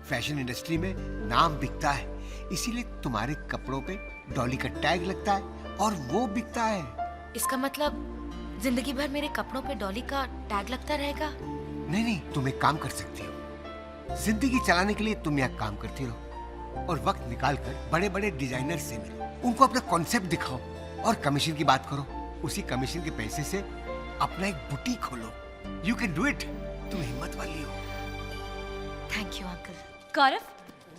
फैशन इंडस्ट्री में नाम बिकता है, इसीलिए तुम्हारे कपड़ों पे डॉली का टैग लगता है और वो बिकता है। इसका मतलब जिंदगी भर मेरे कपड़ों पे डॉली का टैग लगता रहेगा? नहीं, तुम एक काम कर सकती हो। जिंदगी चलाने के लिए तुम यहाँ काम करती रहो और वक्त निकाल कर बड़े बड़े डिजाइनर से मिलो, उनको अपना कॉन्सेप्ट दिखाओ और कमीशन की बात करो। उसी कमीशन के पैसे से अपना एक बुटीक खोलो। You can do it. तुम हिम्मत वाली हो। Thank you uncle. गौरव,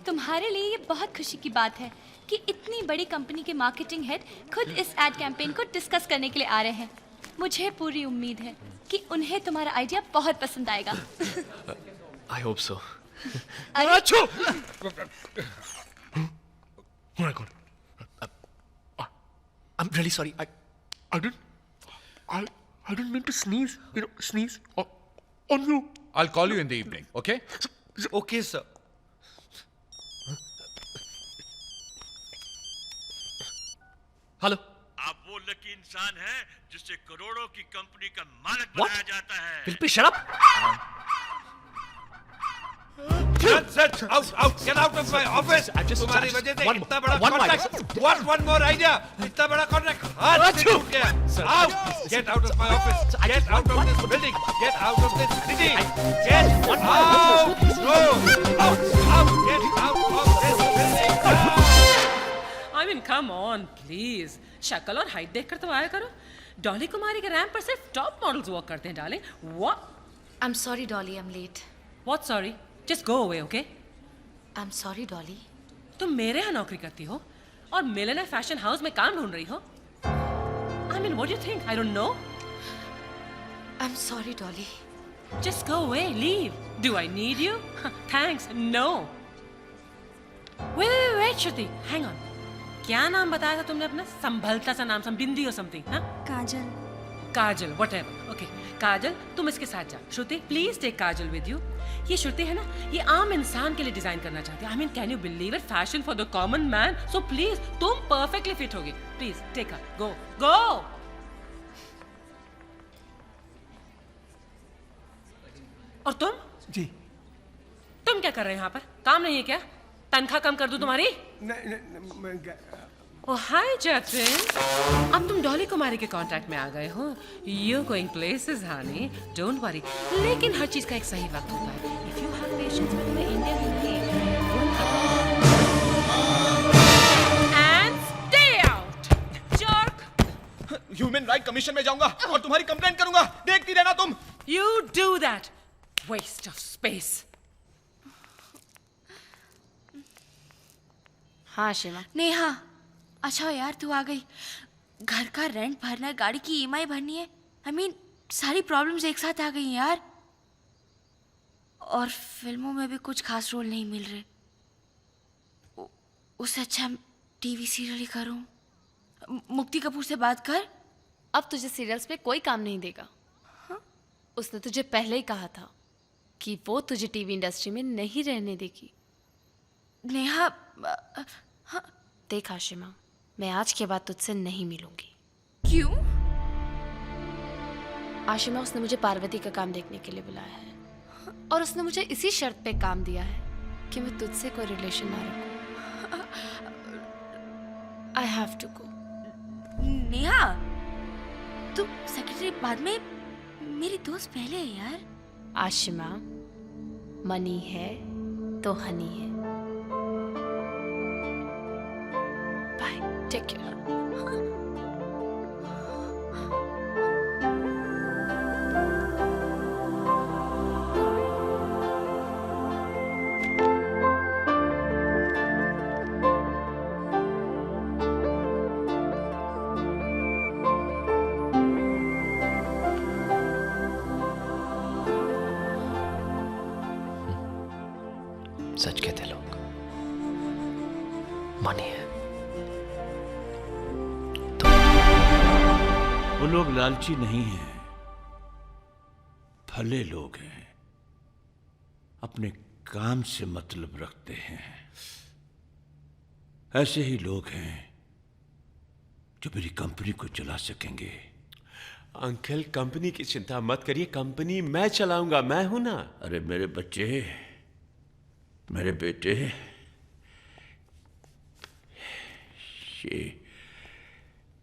तुम्हारे लिए ये बहुत खुशी की बात है कि इतनी बड़ी कंपनी के मार्केटिंग हेड खुद इस एड कैंपेन को डिस्कस करने के लिए आ रहे हैं। मुझे पूरी उम्मीद है कि उन्हें तुम्हारा आइडिया बहुत पसंद आएगा। I hope so. अरे Oh my God. I'm really sorry. I didn't mean to sneeze. Sneeze on you. I'll call you in the evening, okay? Okay, sir. Hello. आप वो लकी इंसान हैं जिससे करोड़ों की कंपनी का मालिक बनाया जाता है। फिर shut up. Get out of my office. तुम्हारी वजह से इतना बड़ा contract. What one more idea? इतना बड़ा कॉन्ट्रैक्ट हाथ से टूट गया। Out. Get out of my office. Get out of this building. Get out of this city. Get out. No. Out. Get out of this building. I mean, come on, please. शक्ल और height देखकर तो आया करो। डॉली कुमारी के ramp पर सिर्फ top models walk करते हैं darling. What? I'm sorry, Dolly, I'm late. What sorry? Just go away, okay? I'm sorry, Dolly. तुम मेरे यहाँ नौकरी करती हो और मिलेनियर फैशन हाउस में काम ढूंढ रही हो। I mean, what do you think? I don't know. I'm sorry, Dolly. Just go away, leave. Do I need you? Thanks, no. Wait, Shruti, hang on. क्या नाम बताया था तुमने अपना? संभलता सा नाम, बिंदी और समथिंग, हाँ? काजल, whatever. Okay, काजल, तुम इसके साथ जाओ। Shruti, please take Kajal with you. ये श्रुति है ना, ये आम इंसान के लिए डिजाइन करना चाहती है। I mean, can you believe it? Fashion for the common man. So please, तुम perfectly fit होगी। Please, take her. Go. और तुम? जी। तुम क्या कर रहे हो यहाँ पर? काम नहीं है क्या? तनख्वाह कम कर दूं तुम्हारी? ओह हाय जतिन, अब तुम डॉली कुमारी के कांटेक्ट में आ गए हो। You going places honey, don't worry. लेकिन हर चीज का एक सही वक्त होता है। If you have patience with the Indian and stay out jerk. Human right commission में जाऊंगा और तुम्हारी कंप्लेंट करूंगा। देखती रहना तुम। You do that, waste of space. हाँ शिवा। नेहा, अच्छा यार तू आ गई। घर का रेंट भरना है, गाड़ी की ईएमआई भरनी है। I mean, सारी प्रॉब्लम्स एक साथ आ गई हैं यार। और फिल्मों में भी कुछ खास रोल नहीं मिल रहे। उससे अच्छा टीवी सीरियल ही करूं। मुक्ति कपूर से बात कर। अब तुझे सीरियल्स पे कोई काम नहीं देगा। हाँ? उसने तुझे पहले ही कहा था कि वो तुझे टीवी इंडस्ट्री में नहीं रहने देगी। नेहा, हाँ, देख आशिमा, मैं आज के बाद तुझसे नहीं मिलूंगी। क्यों? आशिमा, उसने मुझे पार्वती का काम देखने के लिए बुलाया है और उसने मुझे इसी शर्त पे काम दिया है कि मैं तुझसे कोई रिलेशन ना रखूं। I have to go. Neha, तू सेक्रेटरी बाद में, मेरी दोस्त पहले है यार। आशिमा, मनी है तो हनी है। Bye, take care. सच कहते लोग, मनी है। वो लोग लालची नहीं हैं, भले लोग हैं, अपने काम से मतलब रखते हैं। ऐसे ही लोग हैं जो मेरी कंपनी को चला सकेंगे। अंकल, कंपनी की चिंता मत करिए, कंपनी मैं चलाऊंगा, मैं हूं ना। अरे मेरे बच्चे, मेरे बेटे,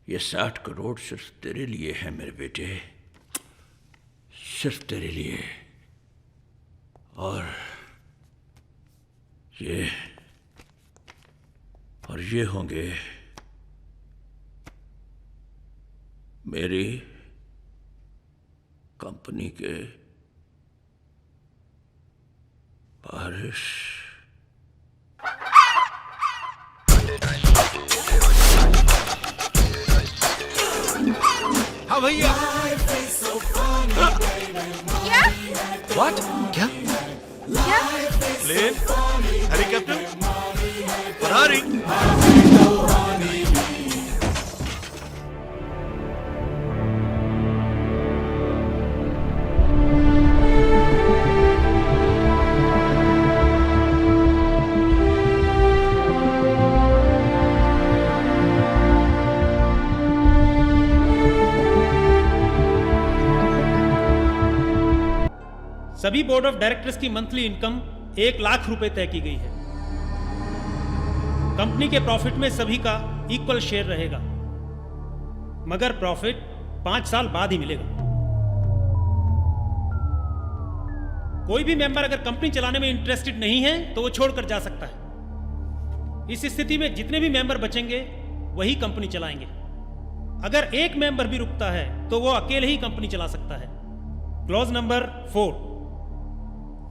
ये 60 करोड़ सिर्फ तेरे लिए है मेरे बेटे, सिर्फ तेरे लिए। और ये होंगे मेरी कंपनी के बारिश। हाँ भैया। क्या? व्हाट? क्या? क्या? Plane, helicopter, Ferrari. सभी बोर्ड ऑफ डायरेक्टर्स की मंथली इनकम 1 लाख रुपए तय की गई है। कंपनी के प्रॉफिट में सभी का इक्वल शेयर रहेगा, मगर प्रॉफिट 5 साल बाद ही मिलेगा। कोई भी मेंबर अगर कंपनी चलाने में इंटरेस्टेड नहीं है तो वो छोड़कर जा सकता है। इस स्थिति में जितने भी मेंबर बचेंगे वही कंपनी चलाएंगे। अगर एक मेंबर भी रुकता है तो वो अकेले ही कंपनी चला सकता है। क्लॉज नंबर 4,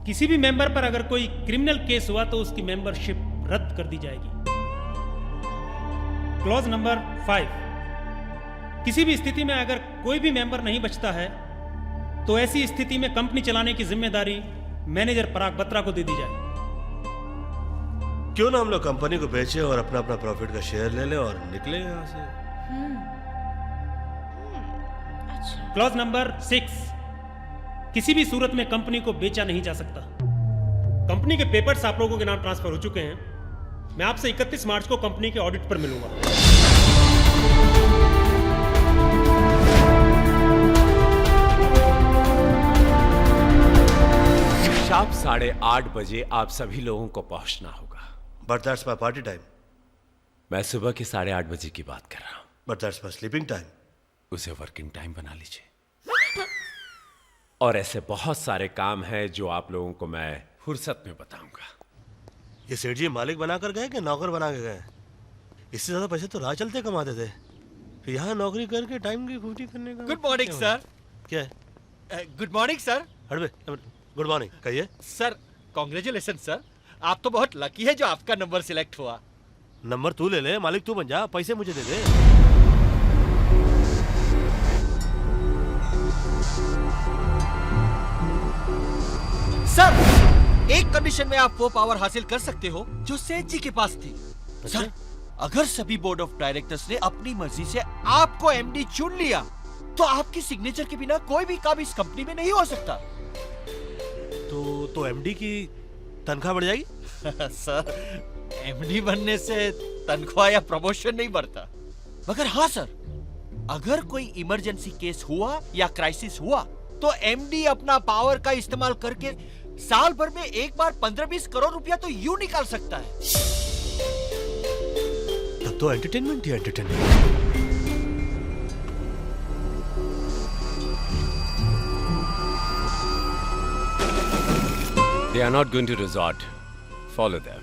किसी भी मेंबर पर अगर कोई क्रिमिनल केस हुआ तो उसकी मेंबरशिप रद्द कर दी जाएगी। क्लॉज नंबर 5, किसी भी स्थिति में अगर कोई भी मेंबर नहीं बचता है तो ऐसी स्थिति में कंपनी चलाने की जिम्मेदारी मैनेजर पराग बत्रा को दे दी जाए। क्यों ना हम लोग कंपनी को बेचे और अपना अपना प्रॉफिट का शेयर ले लें और निकले यहाँ से। क्लॉज नंबर 6, किसी भी सूरत में कंपनी को बेचा नहीं जा सकता। कंपनी के पेपर्स आप लोगों के नाम ट्रांसफर हो चुके हैं। मैं आपसे 31 मार्च को कंपनी के ऑडिट पर मिलूंगा। शाम 8:30 बजे आप सभी लोगों को पहुंचना होगा। But that's my party time. मैं सुबह के 8:30 बजे की बात कर रहा हूं। But that's my sleeping time. उसे वर्किंग टाइम बना लीजिए। और ऐसे बहुत सारे काम हैं जो आप लोगों को मैं फुर्सत में बताऊंगा। ये सेठ जी मालिक बनाकर गए कि नौकर बना के गए? इससे ज्यादा पैसे तो राह चलते कमाते थे, फिर यहाँ नौकरी करके टाइम की खूटी करने का। Good morning sir. क्या है? Good morning sir. Good morning, कहिए। सर कॉन्ग्रेचुलेशन सर, आप तो बहुत लकी है जो आपका नंबर सिलेक्ट हुआ। नंबर तू ले ले, मालिक तू बन जा, पैसे मुझे दे दे। सर एक कंडीशन में आप वो पावर हासिल कर सकते हो जो सेठ जी के पास थी। सर अगर सभी बोर्ड ऑफ डायरेक्टर्स ने अपनी मर्जी से आपको एमडी चुन लिया तो आपकी सिग्नेचर के बिना कोई भी काम इस कंपनी में नहीं हो सकता। तो एमडी की तनख्वाह बढ़ जाएगी? सर एमडी बनने से तनख्वाह या प्रमोशन नहीं बढ़ता, मगर हाँ सर, अगर कोई इमरजेंसी केस हुआ या क्राइसिस हुआ तो एमडी अपना पावर का इस्तेमाल करके साल भर में एक बार 15-20 करोड़ रुपया तो यूं निकाल सकता है। तब तो एंटरटेनमेंट ही entertainment. They are not going to resort. Follow them.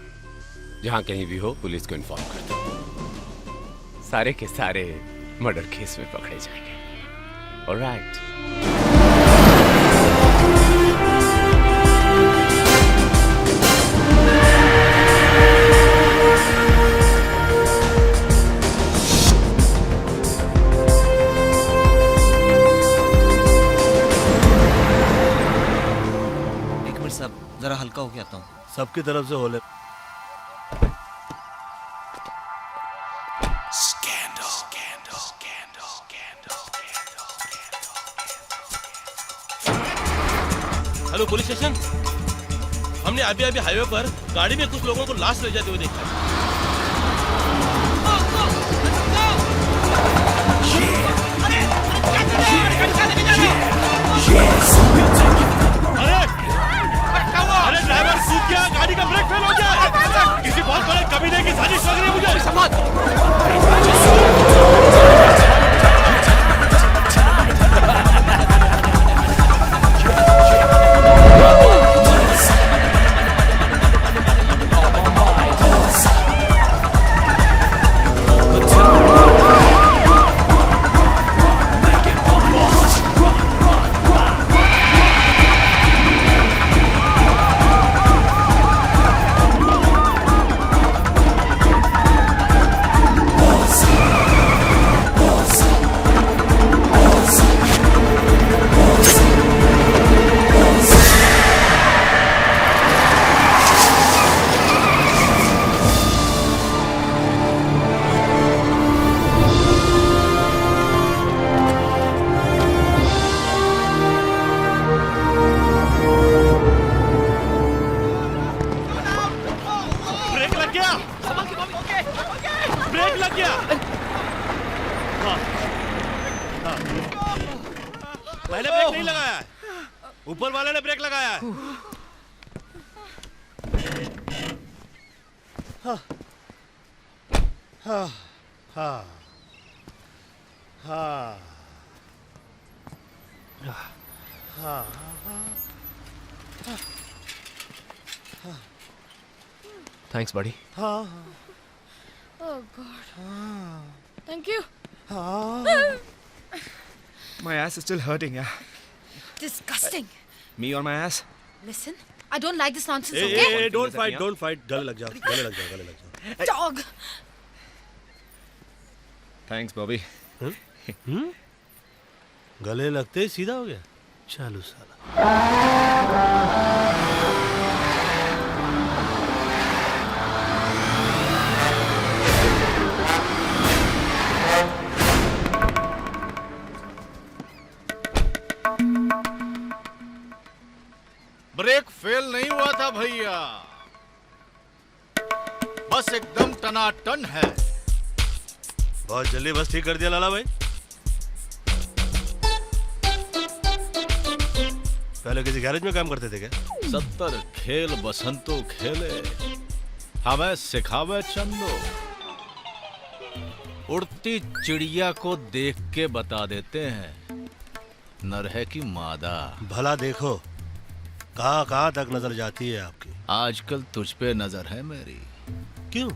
जहां कहीं भी हो पुलिस को इन्फॉर्म कर दो। सारे के सारे मर्डर केस में पकड़े जाएंगे। Alright. एक मिनट साहब, जरा हल्का होके आता हूँ। सबकी तरफ से होले। हेलो पुलिस स्टेशन, हमने अभी हाईवे पर गाड़ी में कुछ लोगों को लाश ले जाते हुए देखा है। अरे ड्राइवर सूख गया, गाड़ी का ब्रेक फेल हो गया। किसी बहुत बड़े कमीने की साजिश लग रही है मुझे। ब्रेक लग गया। हाँ। हाँ। मैंने ब्रेक नहीं लगाया है, ऊपर वाले ने ब्रेक लगाया है। हाँ। हाँ। हाँ। हाँ। हाँ। हाँ। Thanks, buddy. Oh God. Thank you. My ass is still hurting, yeah. Disgusting. Me or my ass? Listen, I don't like this nonsense, A, okay? A, don't fight, don't fight. गले लग जाओ, गले लग जाओ, गले लग जाओ. Dog. Thanks, Bobby. गले लगते ही सीधा हो गया. चालू साला. ब्रेक फेल नहीं हुआ था भैया, बस एकदम टनाटन है. बहुत जल्दी बस ठीक कर दिया लाला भाई. पहले किसी गैरेज में काम करते थे क्या? 70 खेल बसंतो खेले, हमें सिखावे चंदो. उड़ती चिड़िया को देख के बता देते हैं नर है कि मादा. भला देखो कहाँ तक नजर जाती है आपकी. आजकल तुझ पे नजर है मेरी. क्यों?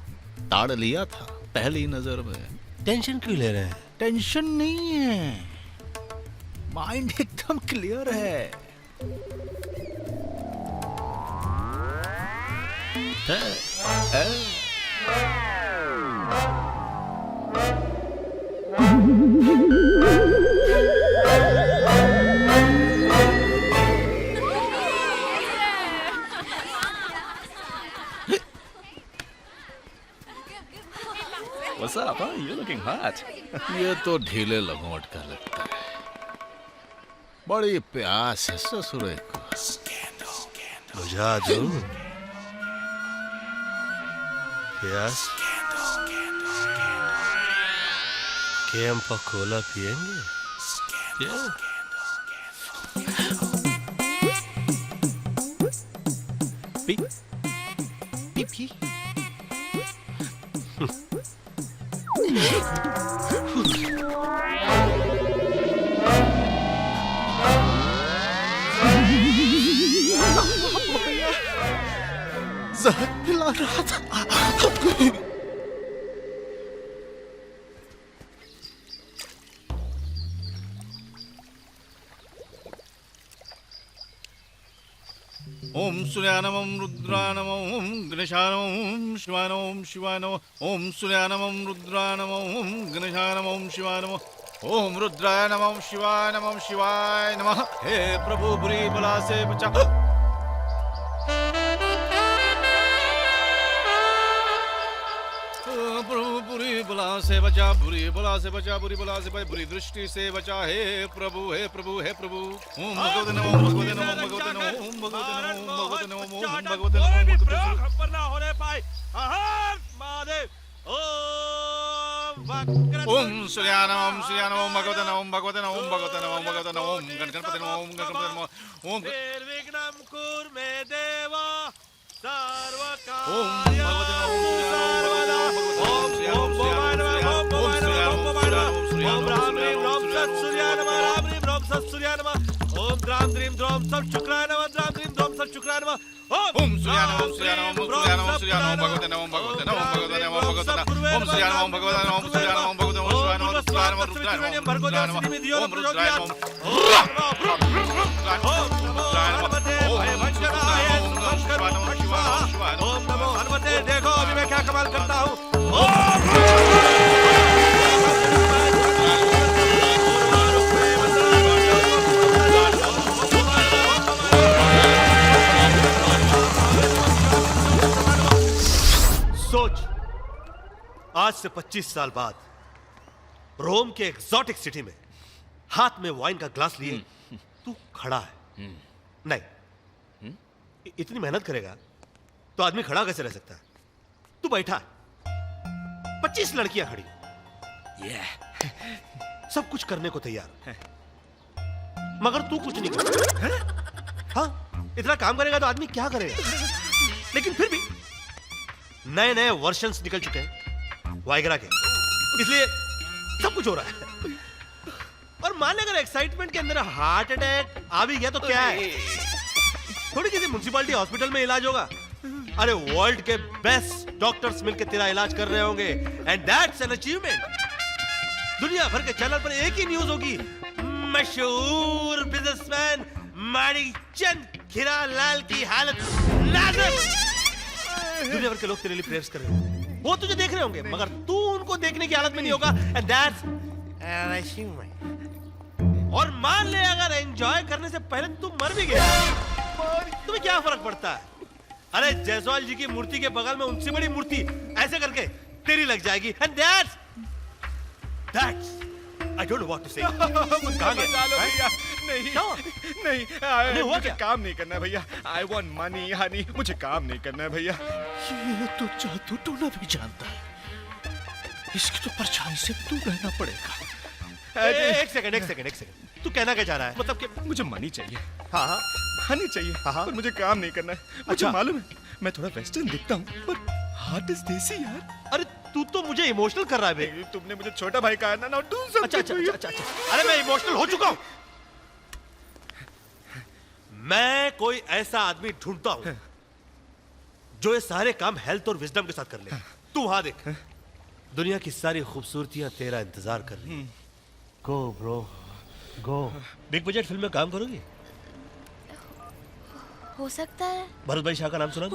ताड़ लिया था पहली नजर में. टेंशन क्यों ले रहे हैं? टेंशन नहीं है, माइंड एकदम क्लियर है. What's up, huh? You're looking hot. ये तो ढीले लगोट का लगता है. बड़ी प्यास है ससुरे को. बुझा दो. प्यास केम पकोला पिएंगे. पी. जहर पिला रहा था. ओम सूर्यानमं रुद्रानमं गणेशानमं शिवानमं शिवानम. ओम सूर्यानमं रुद्रानमं गणेशानमं शिवानम. ओम रुद्राय नमः शिवाय नमः शिवाय नमः. हे प्रभु बुरी बला से बचा. प्रभु बुरी बला से बचा, बुरी बला से बचा, बुरी बला से बचा, बुरी दृष्टि से बचा. हे प्रभु हे प्रभु हे प्रभु. ओम भगवते नमः भगवते नमः भगवते नमः ओम भगवते नमः ओम भगवते नमः ओम भगवते नमः. हम पर ना होने पाए. महादेव. ओम सूर्यानमं सूर्यानमं भगवते नमः भगवते नमः भगवते नमः भगवते नमः. ओम गणपति नमः ओम गणपति नमः ओम. निर्विघ्नं कुरु मे देवा सर्वकार्य. ओम भगवते नमः ओम द्राम द्रीम द्रोम सब शुक्राय नमः. द्राम द्रीम द्रोम सब शुक्राय नमः. ओम सूर्यानमं सूर्यानमं सूर्यानमं सूर्यानमं भगवते नमः भगवते नमः भगवते नमः भगवते नमः. ओम सूर्यानमं भगवते नमः सूर्यानमं भगवते नमः सूर्यानमं रुद्राय नमः रुद्राय नमः रुद्राय नमः. ओम रुद्राय नमः ओम नमो हनुमते. देखो अभी मैं क्या कमाल करता हूँ. सोच, आज से 25 साल बाद रोम के एक्सोटिक सिटी में हाथ में वाइन का ग्लास लिए तू खड़ा है. नहीं, इतनी मेहनत करेगा तो आदमी खड़ा कैसे रह सकता है? तू बैठा है, 25 लड़कियां खड़ी, सब कुछ करने को तैयार, मगर तू कुछ नहीं करता. हाँ, इतना काम करेगा तो आदमी क्या करेगा? लेकिन फिर भी नए नए वर्जन्स निकल चुके हैं वाइग्रा के, इसलिए सब कुछ हो रहा है. और मान ले अगर एक्साइटमेंट के अंदर हार्ट अटैक आ भी गया तो क्या है? थोड़ी किसी म्युनिसिपैलिटी हॉस्पिटल में इलाज होगा. अरे वर्ल्ड के बेस्ट डॉक्टर्स मिलकर तेरा इलाज कर रहे होंगे, एंड दैट्स एन अचीवमेंट. दुनिया भर के चैनल पर एक ही न्यूज होगी, मशहूर बिजनेसमैन माणिकचंद खीरालाल की हालत नाजुक। दुनिया भर के लोग तेरे लिए प्रेयर्स कर रहे हैं, वो तुझे देख रहे होंगे, मगर तू उनको देखने की हालत में नहीं होगा। एंड दैट्स और मान ले अगर एंजॉय करने से पहले तू मर भी गया, तुम्हें क्या फर्क पड़ता है? अरे जायसवाल जी की मूर्ति के बगल में उनसे बड़ी मूर्ति ऐसे करके तेरी लग जाएगी। And that's I don't know what to say. कहाँ गए? नहीं, मुझे काम नहीं करना है भैया। I want money, honey. मुझे काम नहीं करना है भैया। ये तो जादू टोना भी जानता है, इसकी तो परछाई से दूर रहना पड़ेगा। एक सेकंड। तू कहना क्या चाह रहा है? मतलब कि मुझे मनी चाहिए। हाँ, हनी चाहिए। पर मुझे काम नहीं करना है। मुझे मालूम है मैं थोड़ा वेस्टर्न दिखता हूँ, पर हार्ट इज देसी यार। अरे तू तो मुझे इमोशनल कर रहा है बे। तुमने मुझे छोटा भाई कहा ना, तू सब अच्छा। अरे मैं इमोशनल हो चुका हूँ। मैं कोई ऐसा आदमी ढूंढता हूँ जो ये सारे काम हेल्थ और विजडम के साथ कर ले। तू वहां देख, दुनिया की सारी खूबसूरतियां तेरा इंतजार कर रही हैं। गो ब्रो गो। बिग बजट फिल्म में काम करोगी? हो सकता है। भरत भाई शाह का नाम सुना?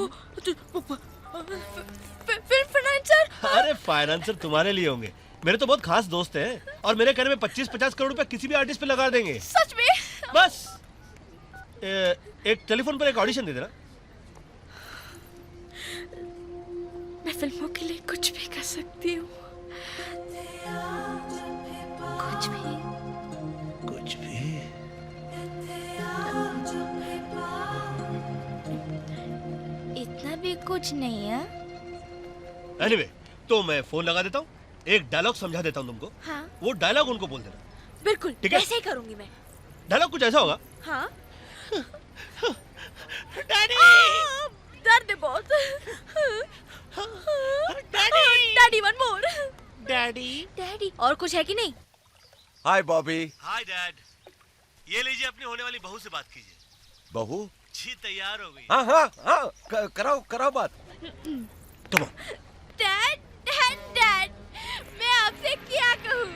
Film financer. अरे फाइनेंसर तुम्हारे लिए होंगे, मेरे तो बहुत खास दोस्त हैं और मेरे कहने में 25-50 करोड़ रुपए किसी भी आर्टिस्ट पे लगा देंगे। सच में? बस एक टेलीफोन पर एक ऑडिशन दे देना। मैं फिल्मों के लिए कुछ भी कर सकती हूँ, कुछ भी। इतना भी कुछ नहीं है। एनीवे, तो मैं फोन लगा देता हूँ, एक डायलॉग समझा देता हूँ तुमको। हाँ। वो डायलॉग उनको बोल देना। बिल्कुल, ठीक है? ऐसे ही करूंगी मैं। डायलॉग कुछ ऐसा होगा। हाँ। डैडी। दर्द है बहुत। Daddy one more. डैडी। और कुछ है कि नहीं? Hi Bobby. Hi dad. ये लीजिए, अपनी होने वाली बहू से बात कीजिए। बहू? जी तैयार हो गई। हाँ, कराओ बात। डैड, मैं आपसे क्या कहूँ?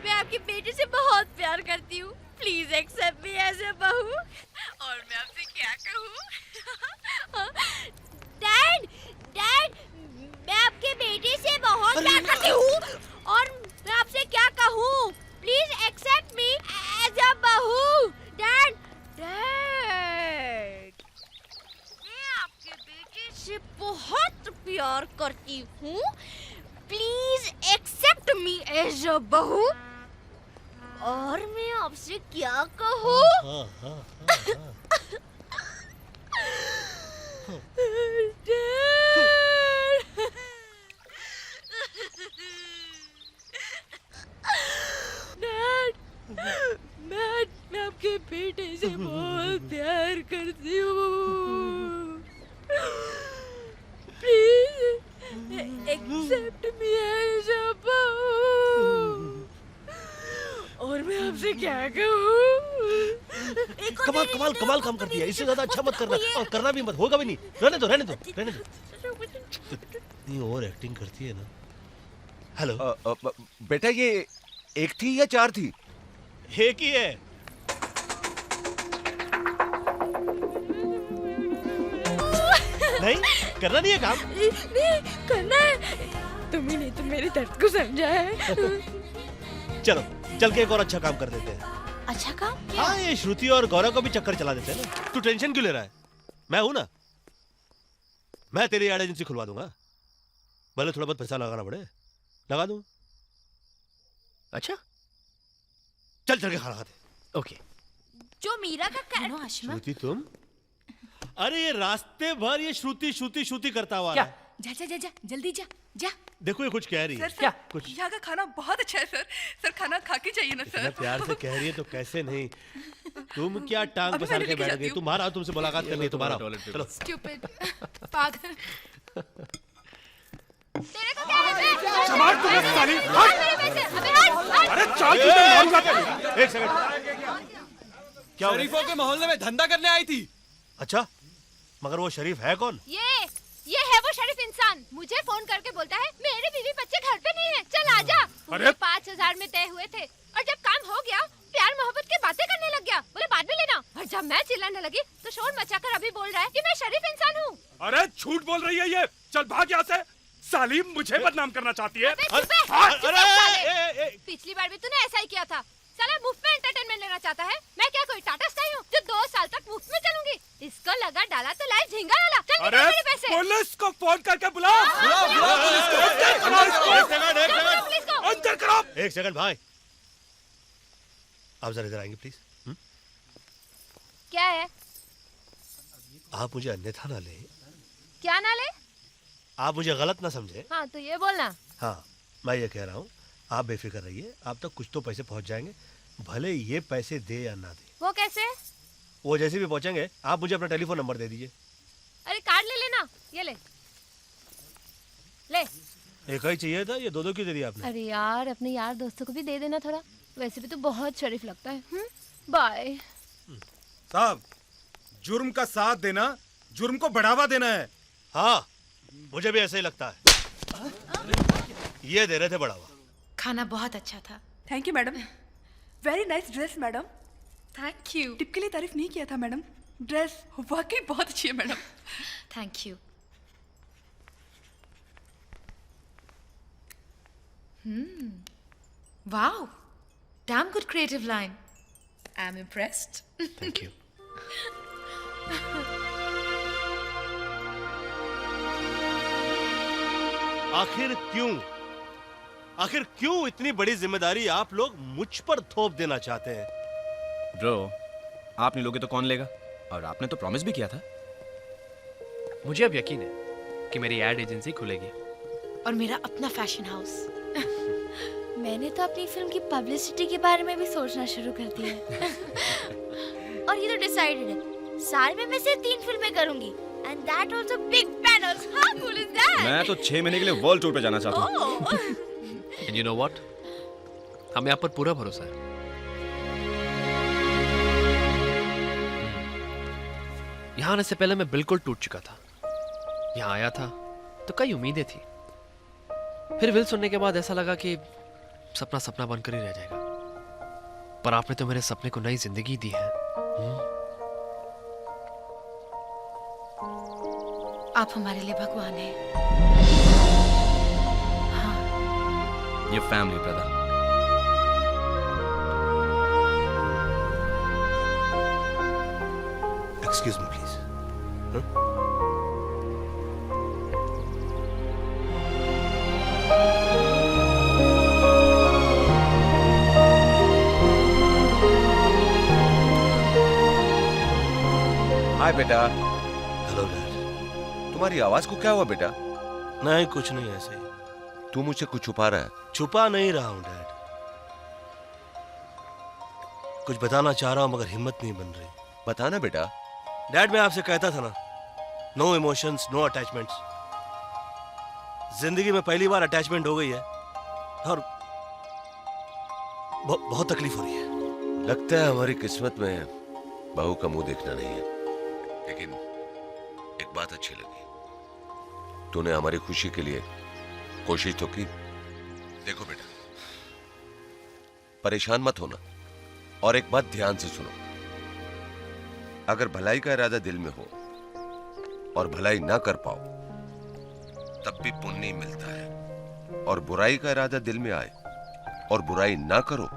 मैं आपकी बेटी से बहुत प्यार करती हूँ। Please accept me as a बहू। और मैं आपसे क्या कहूँ? डैड, मैं आपके बेटे से बहुत प्यार करती हूँ और मैं आपसे क्या कहूँ? Please accept me as a बहू। डैड, मैं आपके बेटे से बहुत प्यार करती हूँ। Please accept me as a बहू। और मैं आपसे क्या कहूँ? मैं आपके बेटे से बहुत प्यार करती हूँ। Please accept me as a बहू। और मैं आपसे क्या कहूँ? कमाल काम करती है, इससे ज्यादा अच्छा मत करना और करना भी मत, होगा भी नहीं। रहने दो। इतनी ओवर एक्टिंग करती है ना। हेलो बेटा, ये एक थी या चार थी? एक ही है। नहीं करना नहीं है काम। नहीं करना है। तुम ही नहीं तो मेरे दर्द को समझा है। चल के एक और अच्छा काम कर देते हैं। अच्छा काम? हाँ, ये श्रुति और गौरव को भी चक्कर चला देते हैं ना। तू टेंशन क्यों ले रहा है? मैं हूं ना, मैं तेरी एड एजेंसी खुलवा दूंगा। भले थोड़ा बहुत पैसा लगाना पड़े, लगा दूं। अच्छा चल के खाना खाते। ओके। जो मीरा का श्रुति तुम? अरे ये रास्ते भर ये श्रुति करता हुआ क्या? जा जल्दी जा। देखो ये कुछ कह रही है। सर, कुछ यहाँ का खाना बहुत अच्छा है सर। सर खाना खा के चाहिए ना इतना सर। प्यार से कह रही है तो कैसे नहीं। तुम क्या टांग पसार के बैठ गई? तुम्हारा तुमसे मुलाकात करनी है, तुम्हारा। चलो। स्टूपिड पागल। अरे चाल एक सेकंड। क्या शरीफों के मोहल्ले में धंधा करने आई थी। अच्छा, मगर वो शरीफ है कौन? ये ये है वो शरीफ इंसान, मुझे फोन करके बोलता है मेरे बीवी बच्चे घर पे नहीं है, चल आजा। पूरे 5,000 में तय हुए थे और जब काम हो गया प्यार मोहब्बत की बातें करने लग गया, बोले बाद में लेना। और जब मैं चिल्लाने लगी तो शोर मचाकर अभी बोल रहा है कि मैं शरीफ इंसान हूँ। अरे झूठ बोल रही है ये, चल भाग यहाँ से। साली मुझे बदनाम करना चाहती है। पिछली बार भी तूने ऐसा ही किया था। साला मुफ्त में एंटरटेनमेंट लेना चाहता है। मैं क्या कोई टाटा स्काई हूँ जो 2 साल तक मुफ्त में चलूंगी? इसको लगा डाला तो लाइफ झिंगा वाला। चल निकाल मेरे पैसे। पुलिस को फोन करके बुलाओ। अंदर करो। एक सेकंड भाई, आप जरा इधर आएंगे प्लीज। क्या है? आप मुझे अन्यथा ना ले। क्या ना ले? आप मुझे गलत ना समझे। हाँ तो ये बोलना। हाँ मैं ये कह रहा हूँ, आप बेफिक्र रहिए, आप तक कुछ तो पैसे पहुँच जाएंगे, भले ये पैसे दे या ना दे। वो कैसे? वो जैसे भी पहुँचेंगे आप मुझे अपना टेलीफोन नंबर दे दीजिए। अरे कार्ड ले लेना, ये ले ले। एक ही चाहिए था, ये 2-2 क्यों दे दिया आपने? अरे यार अपने यार दोस्तों को भी दे देना थोड़ा, वैसे भी तो बहुत शरीफ लगता है। बाय। साहब, जुर्म का साथ देना जुर्म को बढ़ावा देना है। हाँ मुझे भी ऐसा ही लगता है। ये दे रहे थे बढ़ावा। खाना बहुत अच्छा था। Thank you madam. Very nice dress madam. Thank you. Tip के लिए तारीफ नहीं किया था मैडम, ड्रेस वाकई बहुत अच्छी है madam. Thank you. Wow, damn good creative line. I am impressed. Thank you. आखिर क्यों इतनी बड़ी जिम्मेदारी आप लोग मुझ पर थोप देना चाहते हैं? ब्रो, आप नहीं लोगे तो कौन लेगा? और आपने तो प्रॉमिस भी किया था। मुझे अब यकीन है कि मेरी एड एजेंसी खुलेगी और मेरा अपना फैशन हाउस। मैंने तो अपनी फिल्म की पब्लिसिटी के बारे में भी सोचना शुरू कर दिया है। और ये तो डिसाइडेड है, साल में मैं सिर्फ 3 फिल्में करूंगी, and that also big banners. How cool is that? मैं तो 6 महीने के लिए वर्ल्ड टूर पे जाना चाहता हूँ। एंड यू नो व्हाट, हमें आप पर पूरा भरोसा है। यहाँ आने से पहले मैं बिल्कुल टूट चुका था। यहाँ आया था तो कई उम्मीदें थी, फिर विल सुनने के बाद ऐसा लगा कि सपना सपना बनकर ही रह जाएगा। पर आपने तो मेरे सपने को नई जिंदगी दी है। आप हमारे लिए भगवान हैं। Your family, brother. Excuse me, please. हाय बेटा। Hello dad. तुम्हारी आवाज को क्या हुआ बेटा? नहीं कुछ नहीं, ऐसे ही। तू मुझसे कुछ छुपा रहा है? छुपा नहीं रहा हूँ डैड, कुछ बताना चाह रहा हूँ मगर हिम्मत नहीं बन रही। बताना बेटा। डैड मैं आपसे कहता था ना, नो इमोशंस नो अटैचमेंट्स। जिंदगी में पहली बार अटैचमेंट हो गई है और बहुत तकलीफ हो रही है। लगता है हमारी किस्मत में बहू का मुंह देखना नहीं है, लेकिन एक बात अच्छी लगी, तूने हमारी खुशी के लिए कोशिश तो की। देखो बेटा, परेशान मत होना और एक बात ध्यान से सुनो, अगर भलाई का इरादा दिल में हो और भलाई ना कर पाओ तब भी पुण्य मिलता है, और बुराई का इरादा दिल में आए और बुराई ना करो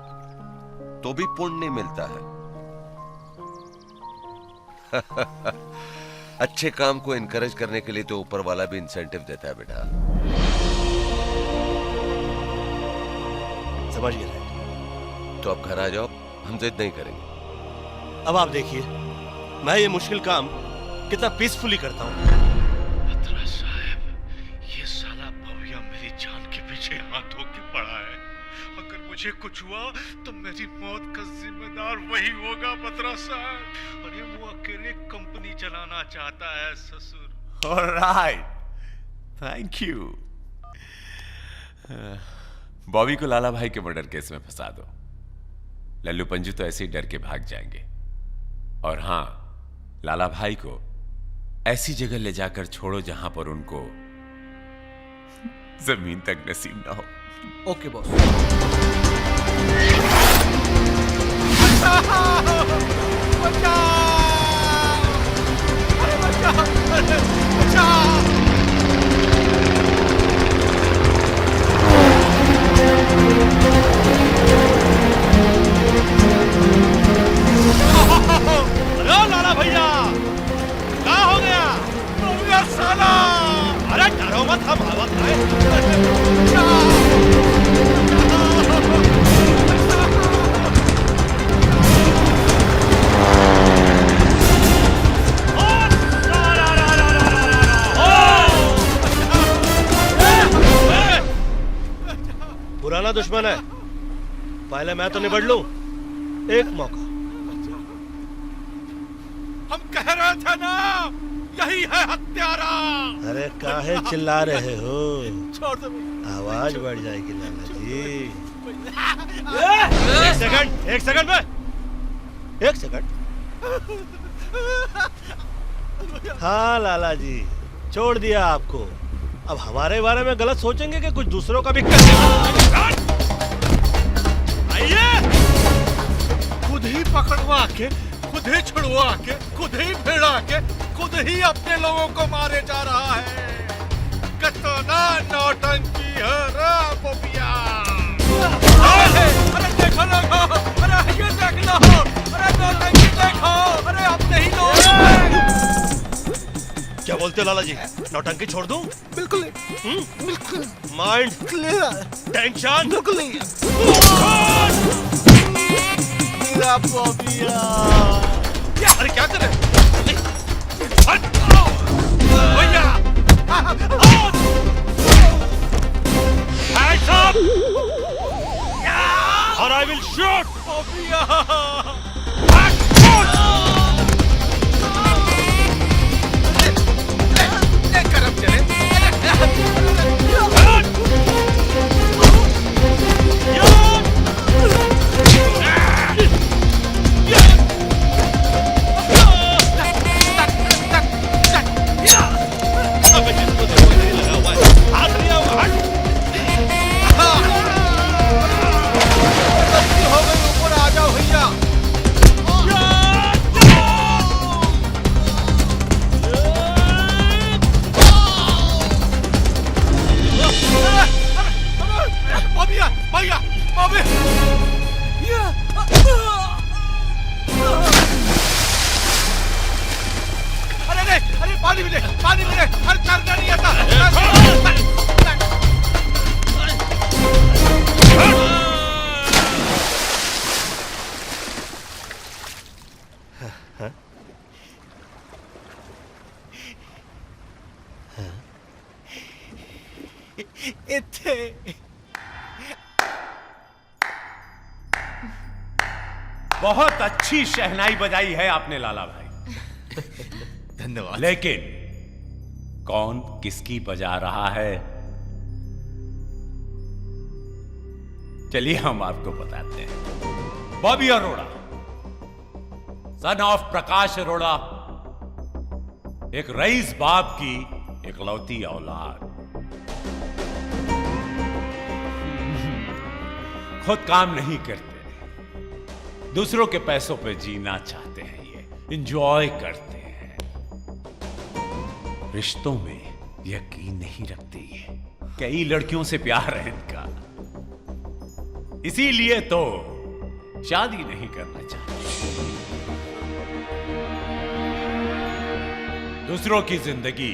तो भी पुण्य मिलता है। अच्छे काम को इनकरेज करने के लिए तो ऊपर वाला भी इंसेंटिव देता है बेटा। समझ गए? तो अब घर आ जाओ, हम जिद नहीं करेंगे। अब आप देखिए मैं ये मुश्किल काम कितना पीसफुली करता हूँ। बत्रा साहब, ये साला भव्या मेरी जान के पीछे हाथ धो के पड़ा है। अगर मुझे कुछ हुआ तो मेरी मौत का जिम्मेदार वही होगा बत्रा साहब। और ये वो अकेले कंपनी चलाना चाहता है ससुर। Alright, thank you. बॉबी को लाला भाई के मर्डर केस में फंसा दो, लल्लू पंजू तो ऐसे ही डर के भाग जाएंगे। और हाँ, लाला भाई को ऐसी जगह ले जाकर छोड़ो जहां पर उनको जमीन तक नसीब ना हो। Okay boss. अरे लाला भैया क्या हो गया साला? अरे डरो मत, हम हवा खाए। पुराना दुश्मन है, पहले मैं तो निबड़ लूं। एक मौका। हम कह रहे थे ना, यही है हत्यारा। अरे काहे चिल्ला रहे हो? छोड़ दो। आवाज बढ़ जाएगी लाला जी। एक सेकंड में, एक सेकंड। हाँ लाला जी, छोड़ दिया आपको। अब हमारे बारे में गलत सोचेंगे कि कुछ दूसरों का भी आइए, खुद ही पकड़वा के, खुद ही छुड़वा के, खुद ही भिड़ा के, खुद ही अपने लोगों को मारे जा रहा है। कितना नौटंकी है रे बोबिया। अरे देखो लोगो, अरे ये देख लो, अरे नौटंकी देखो, अरे अपने ही लोग। क्या बोलते हो लाला जी? नौटंकी छोड़ दूं? बिल्कुल बिल्कुल। माइंड क्लियर, टेंशन बिल्कुल नहीं। मेरा बोबिया। अरे क्या कर रहे? भैया, Hands up! Or I will shoot! पानी मिले, हर करना नहीं आता। इत्थे बहुत अच्छी शहनाई बजाई है आपने लाला भाई। धन्यवाद। लेकिन कौन किसकी बजा रहा है, चलिए हम आपको बताते हैं। बॉबी अरोड़ा, सन ऑफ प्रकाश अरोड़ा, एक रईस बाप की इकलौती औलाद, खुद काम नहीं करते, दूसरों के पैसों पे जीना चाहते हैं, ये एंजॉय करते हैं, रिश्तों में यकीन नहीं रखते, ये कई लड़कियों से प्यार है इनका, इसीलिए तो शादी नहीं करना चाहते। दूसरों की जिंदगी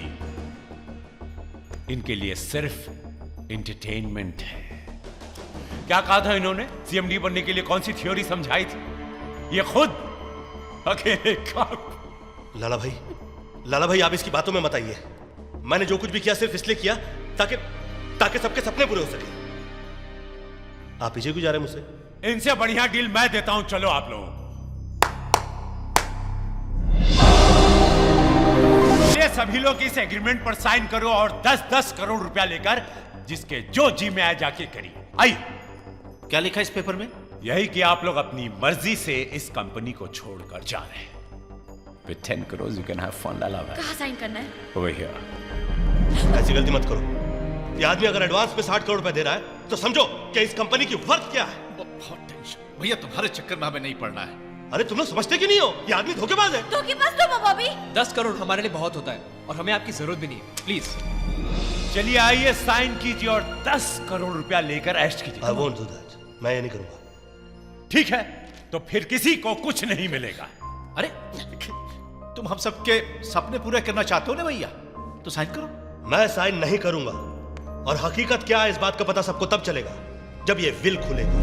इनके लिए सिर्फ एंटरटेनमेंट है। क्या कहा था इन्होंने? सीएमडी बनने के लिए कौन सी थ्योरी समझाई थी? ये खुद अकेले काम। लाला भाई आप इसकी बातों में मत आइए। मैंने जो कुछ भी किया सिर्फ इसलिए किया ताकि सबके सपने पूरे हो सके। आप पीछे क्यों जा रहे हैं मुझसे? इनसे बढ़िया डील मैं देता हूं, चलो आप लोग। ये सभी लोग इस एग्रीमेंट पर साइन करो और 10-10 करोड़ रुपया लेकर जिसके जो जी में आए जाके करिए। आइए। क्या लिखा है इस पेपर में? यही कि आप लोग अपनी मर्जी से इस कंपनी को छोड़कर जा रहे हैं। With 10 crores you can have fun, Lala bhai. कहाँ साइन करना है? Over here. ऐसी गलती मत करो। ये आदमी अगर एडवांस में 60 करोड़ रुपए दे रहा है तो समझो कि इस कंपनी की वर्थ क्या है। बहुत टेंशन भैया, तुम्हारे चक्कर में हमें नहीं पड़ना है। अरे तुम लोग समझते क्यों नहीं हो? ये आदमी धोखेबाज है। धोखेबाज तुम हो बॉबी। 10 करोड़ हमारे लिए बहुत होता है और हमें आपकी जरूरत भी नहीं है, प्लीज। चलिए आइए साइन कीजिए और 10 करोड़ रुपया लेकर ऐश कीजिए। I won't do that. मैं ये नहीं करूंगा। ठीक है, तो फिर किसी को कुछ नहीं मिलेगा। अरे तुम हम सबके सपने पूरे करना चाहते हो ना भैया, तो साइन करो। मैं साइन नहीं करूंगा और हकीकत क्या है इस बात का पता सबको तब चलेगा जब ये विल खुलेगा।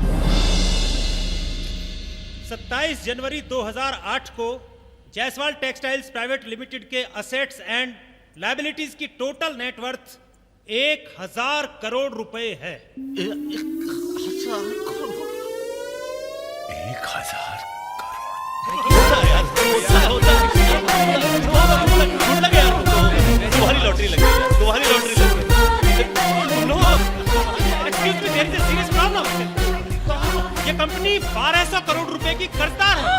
27 जनवरी 2008 को जायसवाल टेक्सटाइल्स प्राइवेट लिमिटेड के असेट्स एंड लायबिलिटीज की टोटल नेटवर्थ 1000 करोड़ रुपए है। 1000 तुम्हारी लॉटरी लगी है, तुम्हारी लॉटरी लगी है। Excuse me, there is a serious problem. ये कंपनी 1200 करोड़ रुपए की कर्जदार है।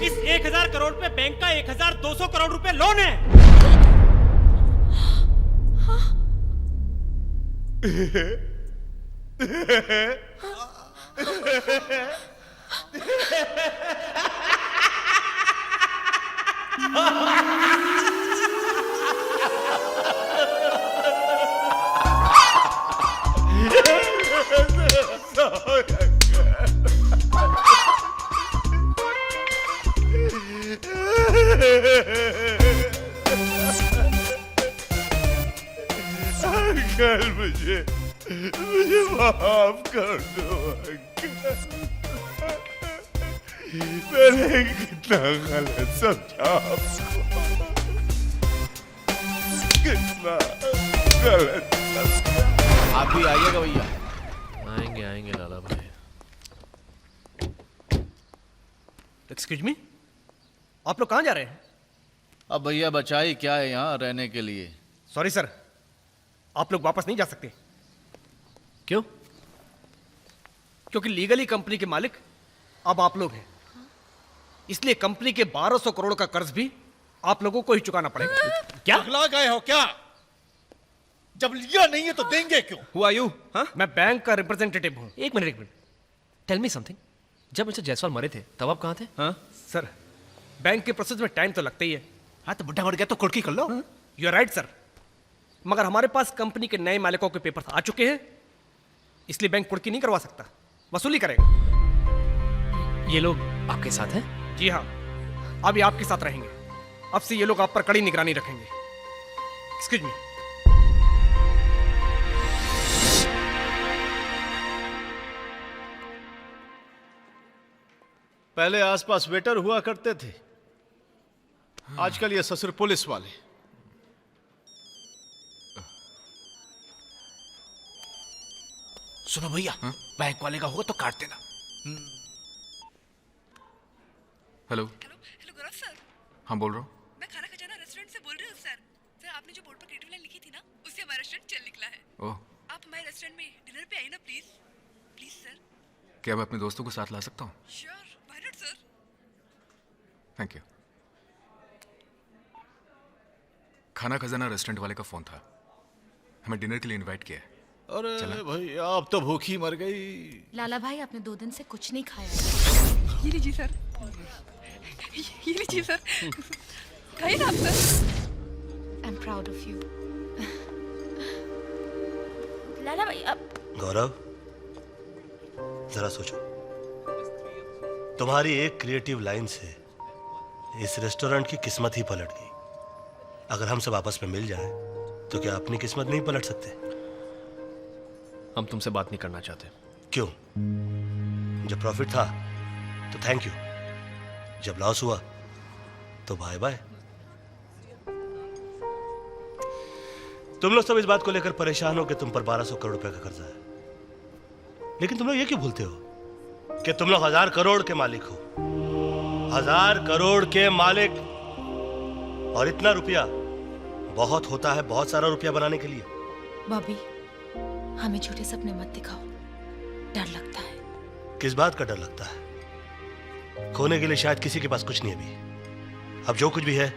इस 1000 करोड़ पे बैंक का 1200 करोड़ रुपए लोन है। अंकल मुझे माफ कर दो अंकल। मैंने कितना गलत समझा आपको, कितना गलत समझा। आप भी आइएगा भैया। आएंगे आएंगे लाला भाई। एक्सक्यूज मी, आप लोग कहाँ जा रहे हैं? अब भैया बचाई क्या है यहाँ रहने के लिए। सॉरी सर, आप लोग वापस नहीं जा सकते। क्यों? क्योंकि लीगली कंपनी के मालिक अब आप लोग हैं, इसलिए कंपनी के 1200 करोड़ का कर्ज भी आप लोगों को ही चुकाना पड़ेगा। क्या पगला गए हो क्या? जब लिया नहीं है तो देंगे क्यों? Who are you? हाँ? मैं बैंक का रिप्रेजेंटेटिव हूँ। एक मिनट। Tell me something. जब मिस्टर जायसवाल मरे थे तब आप कहाँ थे? हाँ सर, बैंक के प्रोसेस में टाइम तो लगता ही है। हाँ तो बुढ़ा मर गया तो कुर्की कर लो। यू आर राइट सर, मगर हमारे पास कंपनी के नए मालिकों के पेपर आ चुके हैं, इसलिए बैंक कुर्की नहीं करवा सकता, वसूली करेगा। ये लोग आपके साथ हैं? जी हाँ, अब ये आपके साथ रहेंगे। अब से ये लोग आप पर कड़ी निगरानी रखेंगे। Excuse me. पहले आसपास वेटर हुआ करते थे, आजकल ये ससुर पुलिस वाले। सुनो भैया, बैंक वाले का होगा तो काट देना। हेलो हेलो गौरव सर। हाँ बोल रहा हूँ। मैं खाना खजाना रेस्टोरेंट से बोल रही हूँ सर। सर आपने जो बोर्ड पर क्रिएटिव लाइन लिखी थी ना, उससे हमारा रेस्टोरेंट चल निकला है। ओह, आप हमारे रेस्टोरेंट में डिनर पे आइए ना प्लीज। Please sir. क्या मैं अपने दोस्तों को साथ ला सकता हूँ? Sure, why not sir. Thank you. खाना खजाना रेस्टोरेंट वाले का फोन था, हमें डिनर के लिए इनवाइट किया है। अरे भाई आप तो भूखी मर गई। लाला भाई आपने 2 दिन से कुछ नहीं खाया। ये लीजिए सर, ये लीजिए सर, खाइए ना आप sir. I am proud of you. Lala भाई अब गौरव जरा सोचो, तुम्हारी एक क्रिएटिव लाइन से इस रेस्टोरेंट की किस्मत ही पलट गई। अगर हम सब आपस में मिल जाएं, तो क्या अपनी किस्मत नहीं पलट सकते? हम तुमसे बात नहीं करना चाहते। क्यों? जब प्रॉफिट था तो थैंक यू, जब लॉस हुआ तो बाय बाय। तुम लोग सब इस बात को लेकर परेशान हो कि तुम पर 1200 करोड़ रुपए का कर्जा है, लेकिन तुम लोग ये क्यों भूलते हो कि तुम लोग 1000 करोड़ के मालिक हो। 1000 करोड़ के मालिक, और इतना रुपया बहुत होता है बहुत सारा रुपया बनाने के लिए। बॉबी, हमें झूठे सपने मत दिखाओ। डर लगता है। किस बात का डर लगता है? खोने के लिए शायद किसी के पास कुछ नहीं अभी। अब जो कुछ भी है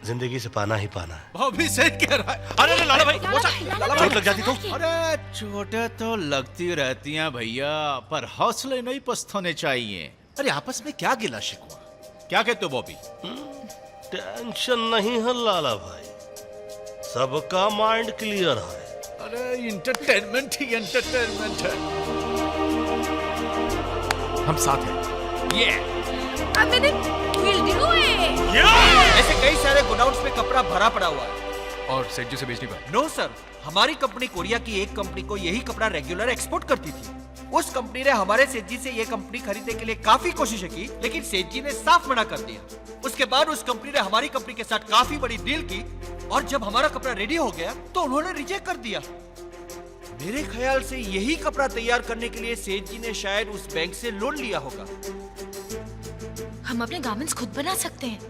जिंदगी से पाना ही पाना है। बॉबी सही कह रहा है। अरे लाला भाई, चोट लग जाती तो? अरे चोटें तो लगती रहती हैं भैया, पर हौसले नहीं पस्त होने चाहिए। अरे आपस में क्या गिला शिकवा? क्या कहते हो बॉबी? टेंशन नहीं है लाला भाई, सबका माइंड क्लियर है। अरे इंटरटेनमेंट ही इंटरटेनमेंट है। हम साथ हैं। We'll do it! ऐसे कई सारे गोडाउन्स में कपड़ा भरा पड़ा हुआ है। और सेठ जी से बेचने पर? नो सर, हमारी कंपनी कोरिया की एक कंपनी को यही कपड़ा रेगुलर एक्सपोर्ट करती थी। उस कंपनी ने हमारे सेठ जी से ये कंपनी खरीदने के लिए काफी कोशिशें की, लेकिन सेठ जी ने साफ मना कर दिया। उसके बाद उस कंपनी ने हमारी कंपनी के साथ काफी बड़ी डील की, और जब हमारा कपड़ा रेडी हो गया तो उन्होंने रिजेक्ट कर दिया। मेरे ख्याल से यही कपड़ा तैयार करने के लिए सेठ जी ने शायद उस बैंक से लोन लिया होगा। हम अपने गारमेंट्स खुद बना सकते हैं।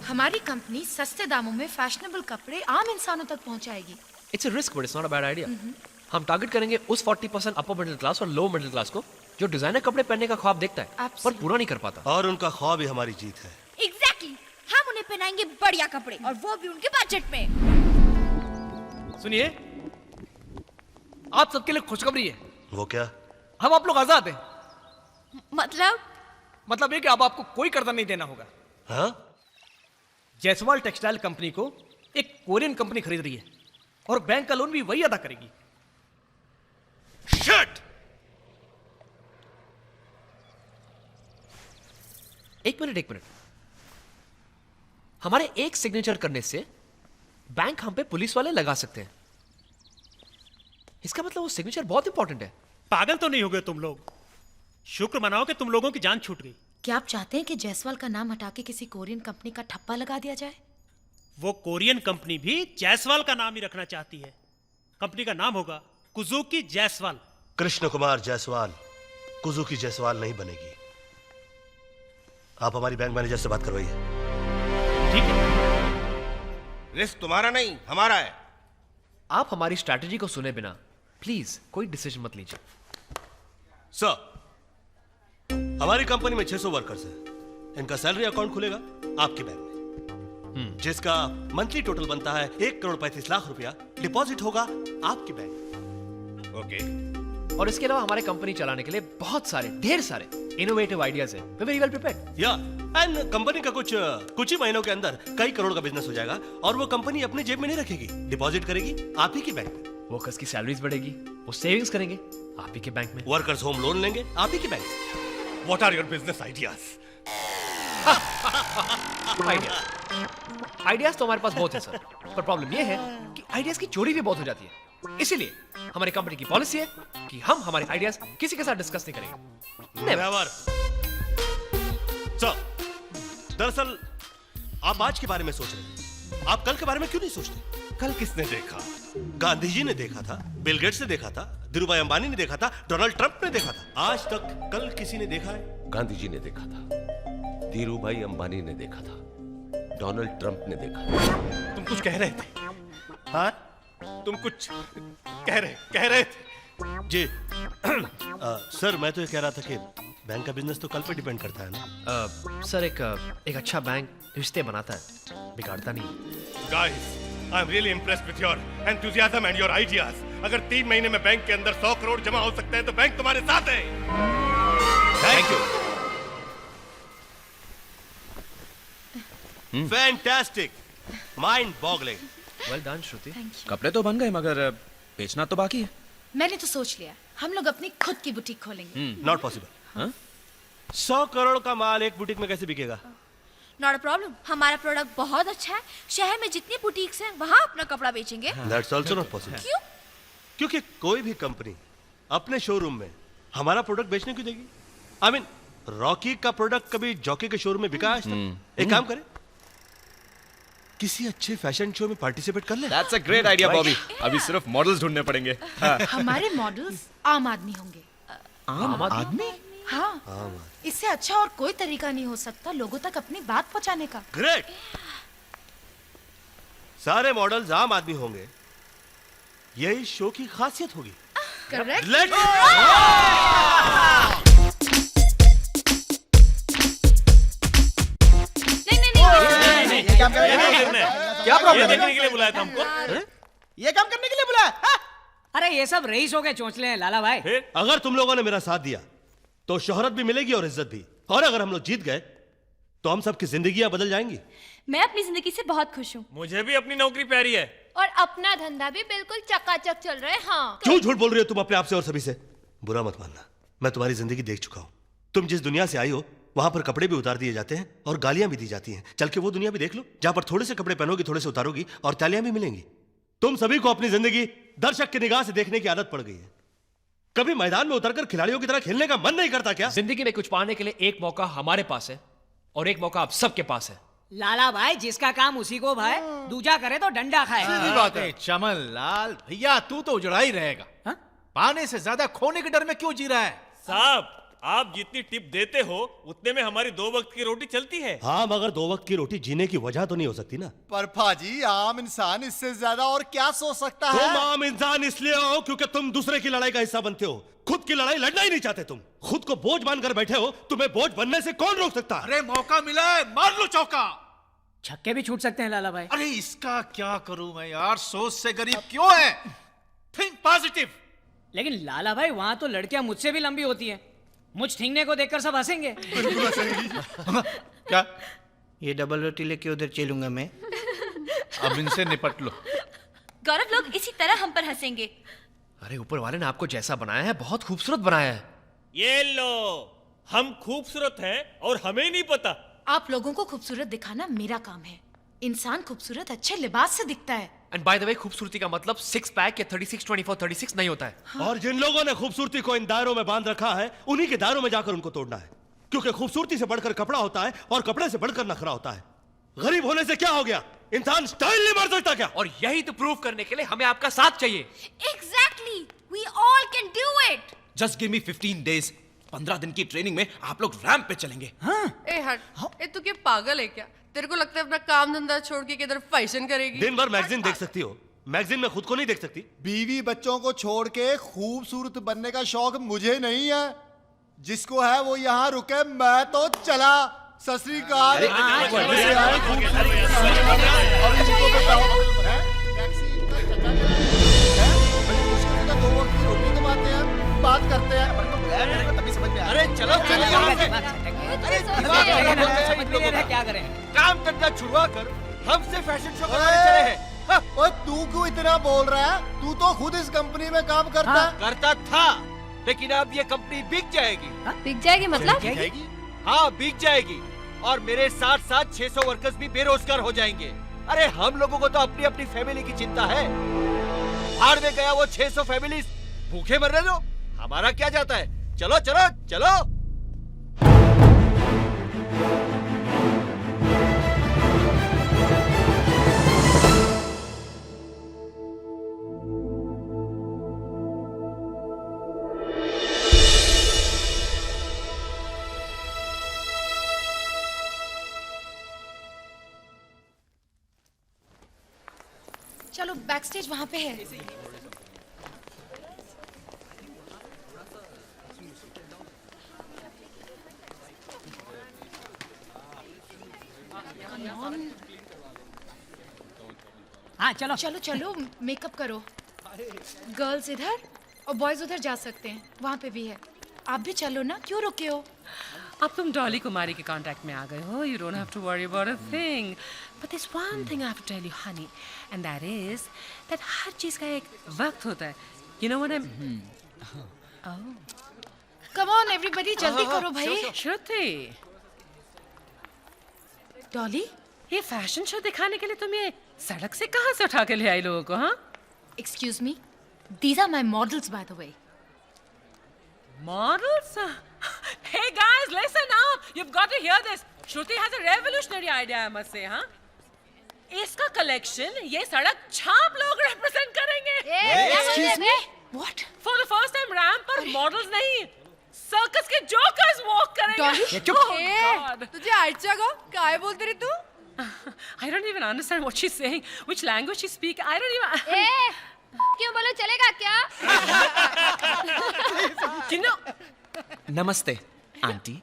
हमारी कंपनी सस्ते दामों में फैशनेबल कपड़े आम इंसानों तक पहुंचाएगी। It's a risk but it's not a bad idea. हम टारगेट करेंगे उस 40% अपर मिडिल क्लास और लो मिडिल क्लास को जो डिजाइनर कपड़े पहनने का ख्वाब देखता है पर पूरा नहीं कर पाता। और उनका ख्वाब ही हमारी जीत है। Exactly! हम उन्हें पहनाएंगे बढ़िया कपड़े, और वो भी उनके बजट में। सुनिए, आप सबके लिए खुशखबरी है। वो क्या? हम आप लोग आजाद हैं। मतलब ये कि अब आपको कोई कर्जा नहीं देना होगा। हाँ? जयसवाल टेक्सटाइल कंपनी को एक कोरियन कंपनी खरीद रही है, और बैंक का लोन भी वही अदा करेगी। Shit! एक मिनट। हमारे एक सिग्नेचर करने से बैंक हम पे पुलिस वाले लगा सकते हैं। इसका मतलब वो सिग्नेचर बहुत इंपॉर्टेंट है। पागल तो नहीं हो गए तुम लोग? शुक्र मनाओ कि तुम लोगों की जान छूट गई। क्या आप चाहते हैं कि जायसवाल का नाम हटा के किसी कोरियन कंपनी का ठप्पा लगा दिया जाए? वो कोरियन कंपनी भी जायसवाल का नाम ही रखना चाहती है। कंपनी का नाम होगा कुजुकी जायसवाल। कृष्ण कुमार जायसवाल कुजुकी जायसवाल नहीं बनेगी। आप हमारी बैंक मैनेजर से बात करवाइए। ठीक है। रिस्क तुम्हारा नहीं हमारा है। आप हमारी स्ट्रैटेजी को सुने बिना प्लीज कोई डिसीजन मत लीजिए। सर, हमारी कंपनी में 600 वर्कर्स हैं। इनका सैलरी अकाउंट खुलेगा आपके बैंक में, जिसका मंथली टोटल बनता है 1,35,00,000 रुपया। डिपॉजिट होगा आपके बैंक। ओके। और इसके अलावा हमारे कंपनी चलाने के लिए बहुत सारे ढेर सारे इनोवेटिव आइडियाज हैं। We very well prepared. या एंड कंपनी का कुछ ही महीनों के अंदर कई करोड़ का बिजनेस हो जाएगा, और वो कंपनी अपने जेब में नहीं रखेगी, डिपॉजिट करेगी आप ही के बैंक में। वर्कर्स की सैलरीज बढ़ेगी, वो सेविंग्स करेंगे आप ही के बैंक में। वर्कर्स होम लोन लेंगे आप ही के बैंक से। What are your business ideas? Ideas तो हमारे पास बहुत है सर, पर प्रॉब्लम ये है कि आइडियाज की चोरी भी बहुत हो जाती है। इसीलिए हमारी कंपनी की पॉलिसी है कि हम हमारे आइडियाज किसी के साथ डिस्कस नहीं करेंगे। नेवर। सर, दरअसल आप आज के बारे में सोच रहे हैं, आप कल के बारे में क्यों नहीं सोचते? कल किसने देखा? गांधी जी ने देखा था, बिल गेट्स ने देखा था, धीरूभाई अंबानी ने देखा था, डोनाल्ड ट्रंप ने देखा था। आज तक कल किसी ने देखा है? गांधी जी ने देखा था, धीरूभाई अंबानी ने देखा था, डोनाल्ड ट्रंप ने देखा था। तुम कुछ कह रहे थे? हाँ, तुम कुछ कह रहे थे जी। सर, मैं तो ये कह रहा था कि बैंक का बिजनेस तो कल पे डिपेंड करता है ना। सर, एक अच्छा बैंक रिश्ते बनाता है, बिगाड़ता नहीं। Guys, I'm really impressed with your enthusiasm and your ideas. अगर 3 महीने में बैंक के अंदर 100 करोड़ जमा हो सकते हैं तो बैंक तुम्हारे साथ है। Thank you. Fantastic, mind boggling. Well done Shruti. कपड़े तो बन गए मगर बेचना तो बाकी है। मैंने तो सोच लिया, हम लोग अपनी खुद की बुटीक खोलेंगे। Not possible. 100 करोड़ का माल एक बुटीक में कैसे बिकेगा? नॉट अ प्रॉब्लम, हमारा प्रोडक्ट बहुत अच्छा है। शहर में जितनी बुटीक्स हैं वहाँ अपना कपड़ा बेचेंगे। That's also not possible. क्यों? क्योंकि कोई भी कंपनी अपने शोरूम में हमारा प्रोडक्ट बेचने क्यों देगी? I mean, रॉकी का प्रोडक्ट कभी जॉकी के शोरूम में बिका आज तक? एक काम करें, किसी अच्छे फैशन शो में पार्टिसिपेट कर ले। That's a great idea, Bobby. अभी सिर्फ मॉडल्स ढूंढने पड़ेंगे। हमारे मॉडल्स आम आदमी होंगे। आम आदमी? हाँ, इससे अच्छा और कोई तरीका नहीं हो सकता लोगों तक अपनी बात पहुंचाने का। ग्रेट। सारे मॉडल्स आम आदमी होंगे, यही शो की खासियत होगी। करेक्ट। Let's क्या प्रॉब्लम देखने के लिए बुलाया था हमको? ये काम करने के लिए बुलाया? हाँ? अरे ये सब रईस हो गए चोंचले हैं लाला भाई। अगर तुम लोगों ने मेरा साथ दिया तो शोहरत भी मिलेगी और इज्जत भी, और अगर हम लोग जीत गए तो हम सबकी जिंदगियां बदल जाएंगी। मैं अपनी जिंदगी से बहुत खुश हूँ। मुझे भी अपनी नौकरी प्यारी है। और अपना धंधा भी बिल्कुल चकाचक चल रहा है। हाँ। क्यों झूठ बोल रही हो तुम अपने आप से और सभी से? बुरा मत मानना, मैं तुम्हारी जिंदगी देख चुका हूं। तुम जिस दुनिया से आई हो वहां पर कपड़े भी उतार दिए जाते हैं और गालियां भी दी जाती हैं। चल के वो दुनिया भी देख लो जहां पर थोड़े से कपड़े पहनोगी, थोड़े से उतारोगी और तालियां भी मिलेंगी। तुम सभी को अपनी जिंदगी दर्शक की निगाह से देखने की आदत पड़ गई है। कभी मैदान में उतरकर खिलाड़ियों की तरह खेलने का मन नहीं करता क्या? जिंदगी में कुछ पाने के लिए एक मौका हमारे पास है और एक मौका आप सबके पास है। लाला भाई जिसका काम उसी को भाई, दूजा करे तो डंडा खाए। सीधी बात है। चमन लाल भैया तू तो उजड़ा ही रहेगा। पाने से ज्यादा खोने के डर में क्यों जी रहा है? साहब आप जितनी टिप देते हो उतने में हमारी 2 वक्त की रोटी चलती है। हाँ, मगर 2 वक्त की रोटी जीने की वजह तो नहीं हो सकती ना। पर भाजी आम इंसान इससे ज्यादा और क्या सोच सकता है? तुम आम इंसान इसलिए हो क्योंकि तुम दूसरे की लड़ाई का हिस्सा बनते हो, खुद की लड़ाई लड़ना ही नहीं चाहते। तुम खुद को बोझ मानकर बैठे हो, तुम्हें बोझ बनने से कौन रोक सकता? अरे मौका मिला है, मार लो चौका। छक्के भी छूट सकते हैं लाला भाई। अरे इसका क्या करूं मैं यार, सोच से गरीब क्यों है? Think positive. लेकिन लाला भाई वहां तो लड़कियां मुझसे भी लंबी होती हैं, मुझ ठींगने को देखकर सब हंसेंगे। क्या? ये डबल रोटी लेके उधर चलूंगा मैं। अब इनसे निपट लो। गौरव लोग इसी तरह हम पर हंसेंगे। अरे ऊपर वाले ने आपको जैसा बनाया है बहुत खूबसूरत बनाया है। ये लो, हम खूबसूरत हैं और हमें नहीं पता। आप लोगों को खूबसूरत दिखाना मेरा काम है। इंसान खूबसूरत अच्छे लिबास से दिखता है। एंड बाय द वे खूबसूरती का मतलब 6 पैक या 36, 24, 36 नहीं होता है। और जिन लोगों ने खूबसूरती को इन दायरों में बांध रखा है उन्हीं के दायरों में जाकर उनको तोड़ना है, क्योंकि खूबसूरती से बढ़कर कपड़ा होता है और कपड़े से बढ़कर नखरा होता है। गरीब होने से क्या हो गया? इंसान स्टाइल नहीं मार सकता क्या? और यही तो प्रूव करने के लिए हमें आपका साथ चाहिए। Exactly. We all can do it. Just give me 15 days। 15 दिन की ट्रेनिंग में आप लोग रैंप पे चलेंगे। ए हट, ए तू क्या पागल है क्या? तेरे को लगता है अपना काम धंधा छोड़ के किधर फैशन करेगी? दिन भर मैगजीन देख सकती हो, मैगजीन में खुद को नहीं देख सकती? बीवी बच्चों को छोड़ के खूबसूरत बनने का शौक मुझे नहीं है। जिसको है वो यहाँ रुके, मैं तो चला। सत श्री अकाल। बात करते हैं। अरे चलो क्या करें? काम करना छुड़वा कर हमसे फैशन शो करवाने चले हैं। ओए तू क्यों इतना बोल रहा है? तू तो खुद इस कंपनी में काम करता है। करता था, लेकिन अब ये कंपनी बिक जाएगी। बिक जाएगी मतलब? हाँ बिक जाएगी, और मेरे साथ साथ 600 वर्कर्स भी बेरोजगार हो जाएंगे। अरे हम लोगों को तो अपनी अपनी फैमिली की चिंता है। भाड़ में गया वो 600 फैमिलीज, भूखे मरने दो, हमारा क्या जाता है। चलो चलो चलो। चलो बैक स्टेज वहां पे है। हाँ चलो चलो चलो मेकअप करो। गर्ल्स इधर और बॉयज उधर जा सकते हैं, वहाँ पे भी है। आप भी चलो ना, क्यों रुके हो? अब तुम डॉली कुमारी के कांटेक्ट में आ गए हो, you don't have to worry about a thing. But this one thing I have to tell you honey, and that is that हर चीज का एक वक्त होता है। You know what I mean? Come on everybody, जल्दी करो भाई। श्रुति, डॉली, ये फैशन शो दिखाने के लिए तुम ये सड़क से कहाँ से उठा के ले आई लोगों को? हाँ, excuse me, these are my models by the way. Models? Hey guys, listen now. You've got to hear this. Shruti has a revolutionary idea, I must say, huh? इसका कलेक्शन ये सड़क छाप लोग रिप्रेजेंट करेंगे। Excuse me? What? For the first time ramp पर models नहीं, circus के jokers walk करेंगे। Dolly, Oh God. तुझे आयचा गो काय बोलते रे तू? I don't even understand what she's saying. Which language she speak? I don't even. क्यों बोलो चलेगा क्या? You know. नमस्ते आंटी।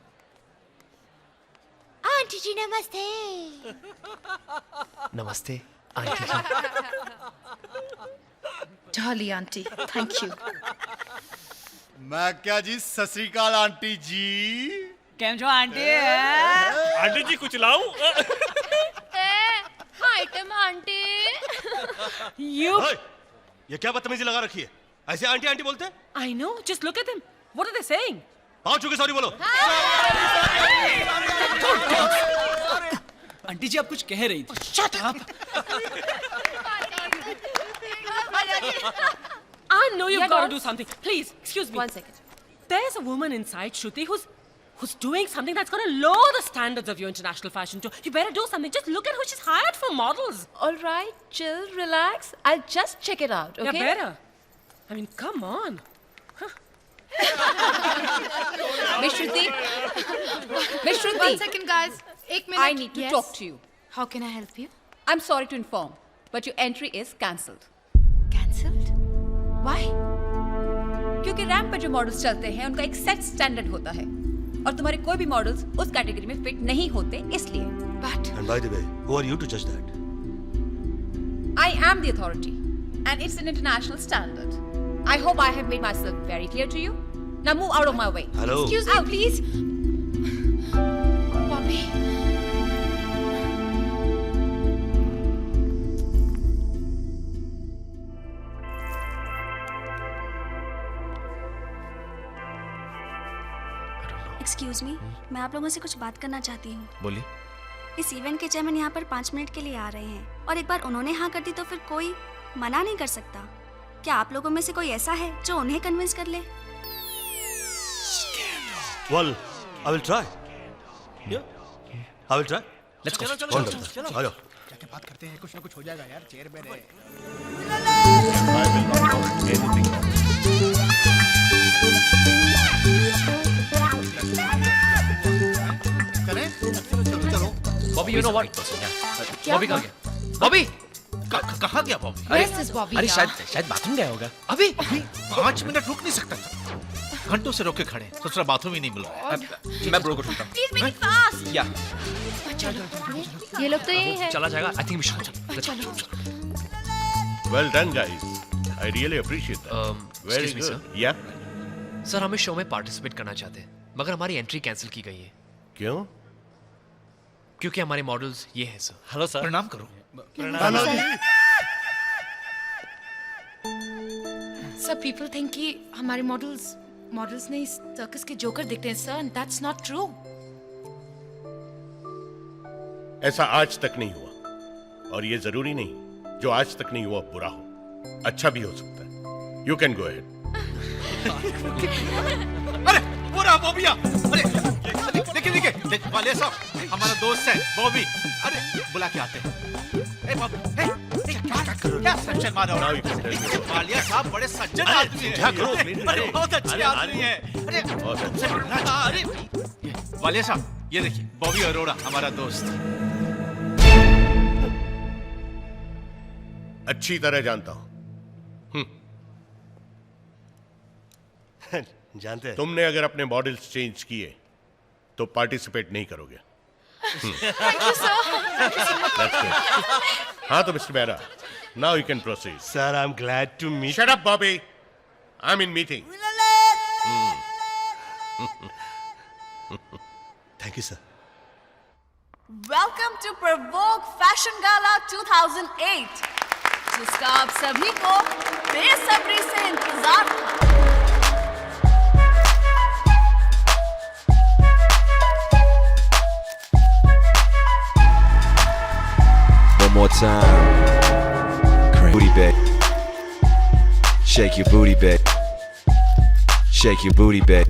आंटी जी नमस्ते। नमस्ते aunty ji. Jolly auntie, thank you. मैं क्या जी सत श्री अकाल आंटी जी। केम जो आंटी आंटी जी कुछ लाऊं? Item aunty. You. ये क्या बदतमीजी लगा रखी है? ऐसे आंटी आंटी बोलते हैं? I know. Just look at them. What are they saying? पाँव छू के सॉरी बोलो। आंटी जी आप कुछ कह रही थी। Shut up. I know you've got to do something. Please, excuse me. 1 second. There's a woman inside, Shruti, who's doing something that's going to lower the standards of your international fashion show. You better do something. Just look at who she's hired for models. All right, chill, relax. I'll just check it out, okay? Yeah, better. I mean, come on. Miss Shruti. Miss Shruti. 1 second, guys. 1 minute. I need to talk to you. How can I help you? I'm sorry to inform, but your entry is cancelled. Cancelled? Why? क्योंकि ramp पर जो models चलते हैं उनका एक set standard होता है और तुम्हारे कोई भी मॉडल्स उस कैटेगरी में फिट नहीं होते इसलिए। But And by the way, who are you to judge that? I am the authority and it's an international standard. I hope I have made myself very clear to you. Now move out of my way. Hello. excuse me, please. Bobby. Excuse me, मैं आप लोगों से कुछ बात करना चाहती हूँ। बोलिए। इस इवेंट के चेयरमैन यहाँ पर 5 मिनट के लिए आ रहे हैं और एक बार उन्होंने हाँ कर दी तो फिर कोई मना नहीं कर सकता। क्या आप लोगों में से कोई ऐसा है जो उन्हें कन्विंस कर ले? Well, I will try. Yeah, I will try. Let's go. चलो। आ जाओ। जाके बात करते हैं, कुछ ना कुछ हो जाएगा यार, चेयरमैन है। Bobby you know what? Bobby कहाँ गया? बॉबी कहाँ गया बॉबी? Where's this Bobby अरे now? शायद बाथरूम गया होगा। अभी 5 मिनट रुक नहीं सकता था। घंटों से रोके खड़े, दूसरा बाथरूम ही नहीं मिल रहा है। मैं ब्रो को ढूंढता हूँ। Please make it fast. या ये लोग तो यही है। चला जाएगा। आई थिंक वी शुड चलो। Well done guys, I really appreciate that. Very excuse me, good. या सर हम इस शो में पार्टिसिपेट करना चाहते हैं मगर हमारी एंट्री कैंसिल की गई है। क्यों? क्योंकि हमारे मॉडल्स ये हैं सर। Hello sir. प्रणाम करो। Sir, people think कि हमारे मॉडल्स नहीं सर्कस के जोकर दिखते हैं sir, and that's not true. ऐसा आज तक नहीं हुआ और ये जरूरी नहीं जो आज तक नहीं हुआ बुरा हो, अच्छा भी हो सकता है। You can go ahead. अरे पूरा बॉबिया। अरे देखिए वाले साहब हमारा दोस्त है बॉबी। अरे बुला के आते हैं। ए बॉबी, क्या सज्जन मानो? वालिया साहब बड़े सज्जन आदमी हैं। अरे बहुत अच्छे आदमी हैं। अरे वालिया साहब ये देखिए बॉबी अरोड़ा हमारा दोस्त। अच्छी तरह जानता हूं। जानते हैं। तुमने अगर अपने मॉडल्स चेंज किए तो पार्टिसिपेट नहीं करोगे। Thank you, sir. That's good. हाँ तो मिस्टर बेरा, now you can proceed. Sir, I'm glad to meet. Shut up, Bobby. I'm in meeting. Thank you, sir. Welcome to Provoke fashion gala 2008 जिसका आप सभी को बेसब्री से इंतजार था। One more time. Booty bit. Shake your booty bit. Shake your booty bit.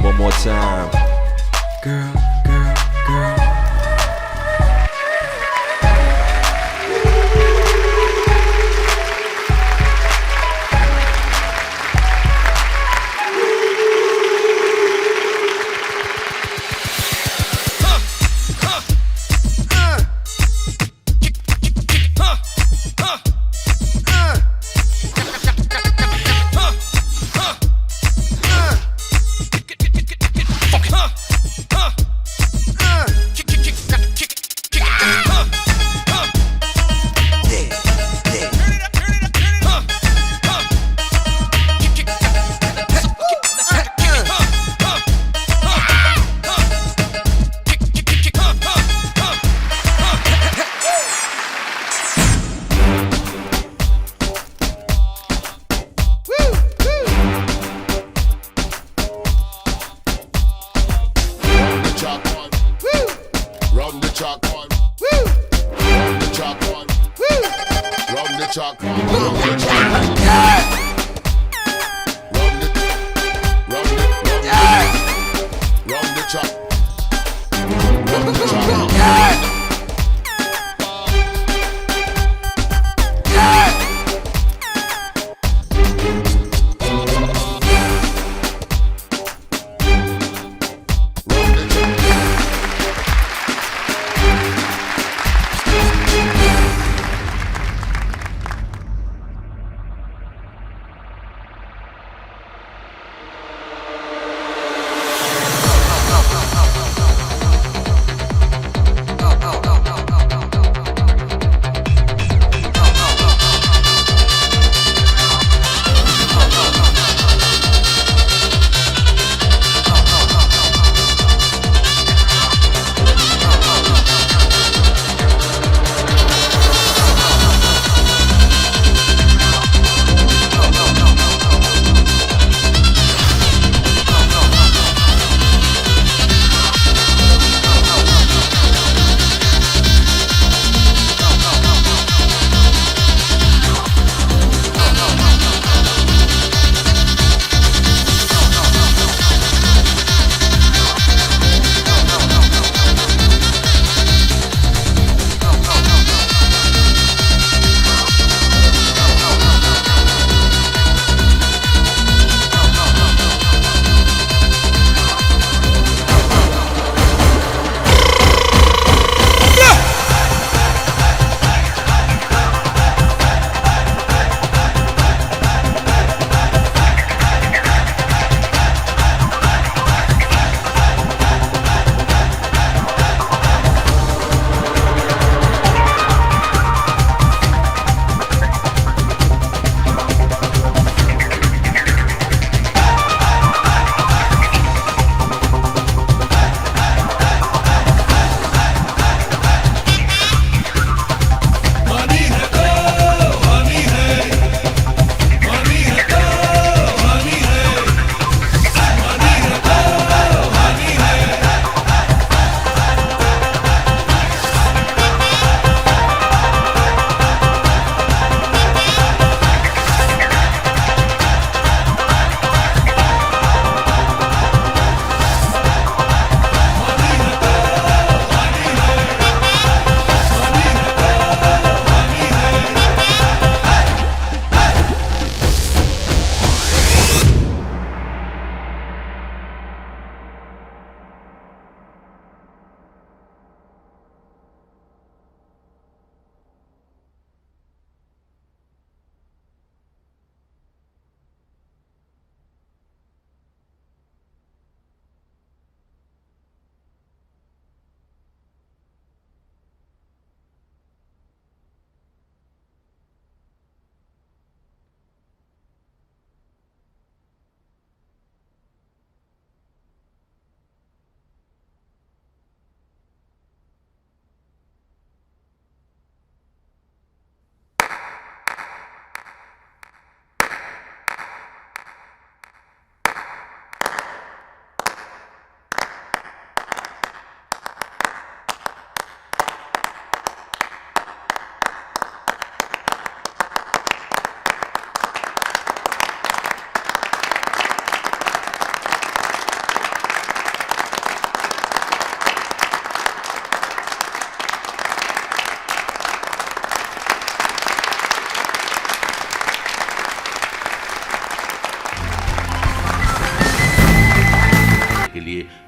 One more time. Girl. the track, run the track. Yeah. Run the track. Run the track. Yeah.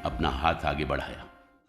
अपना हाथ आगे बढ़ाया।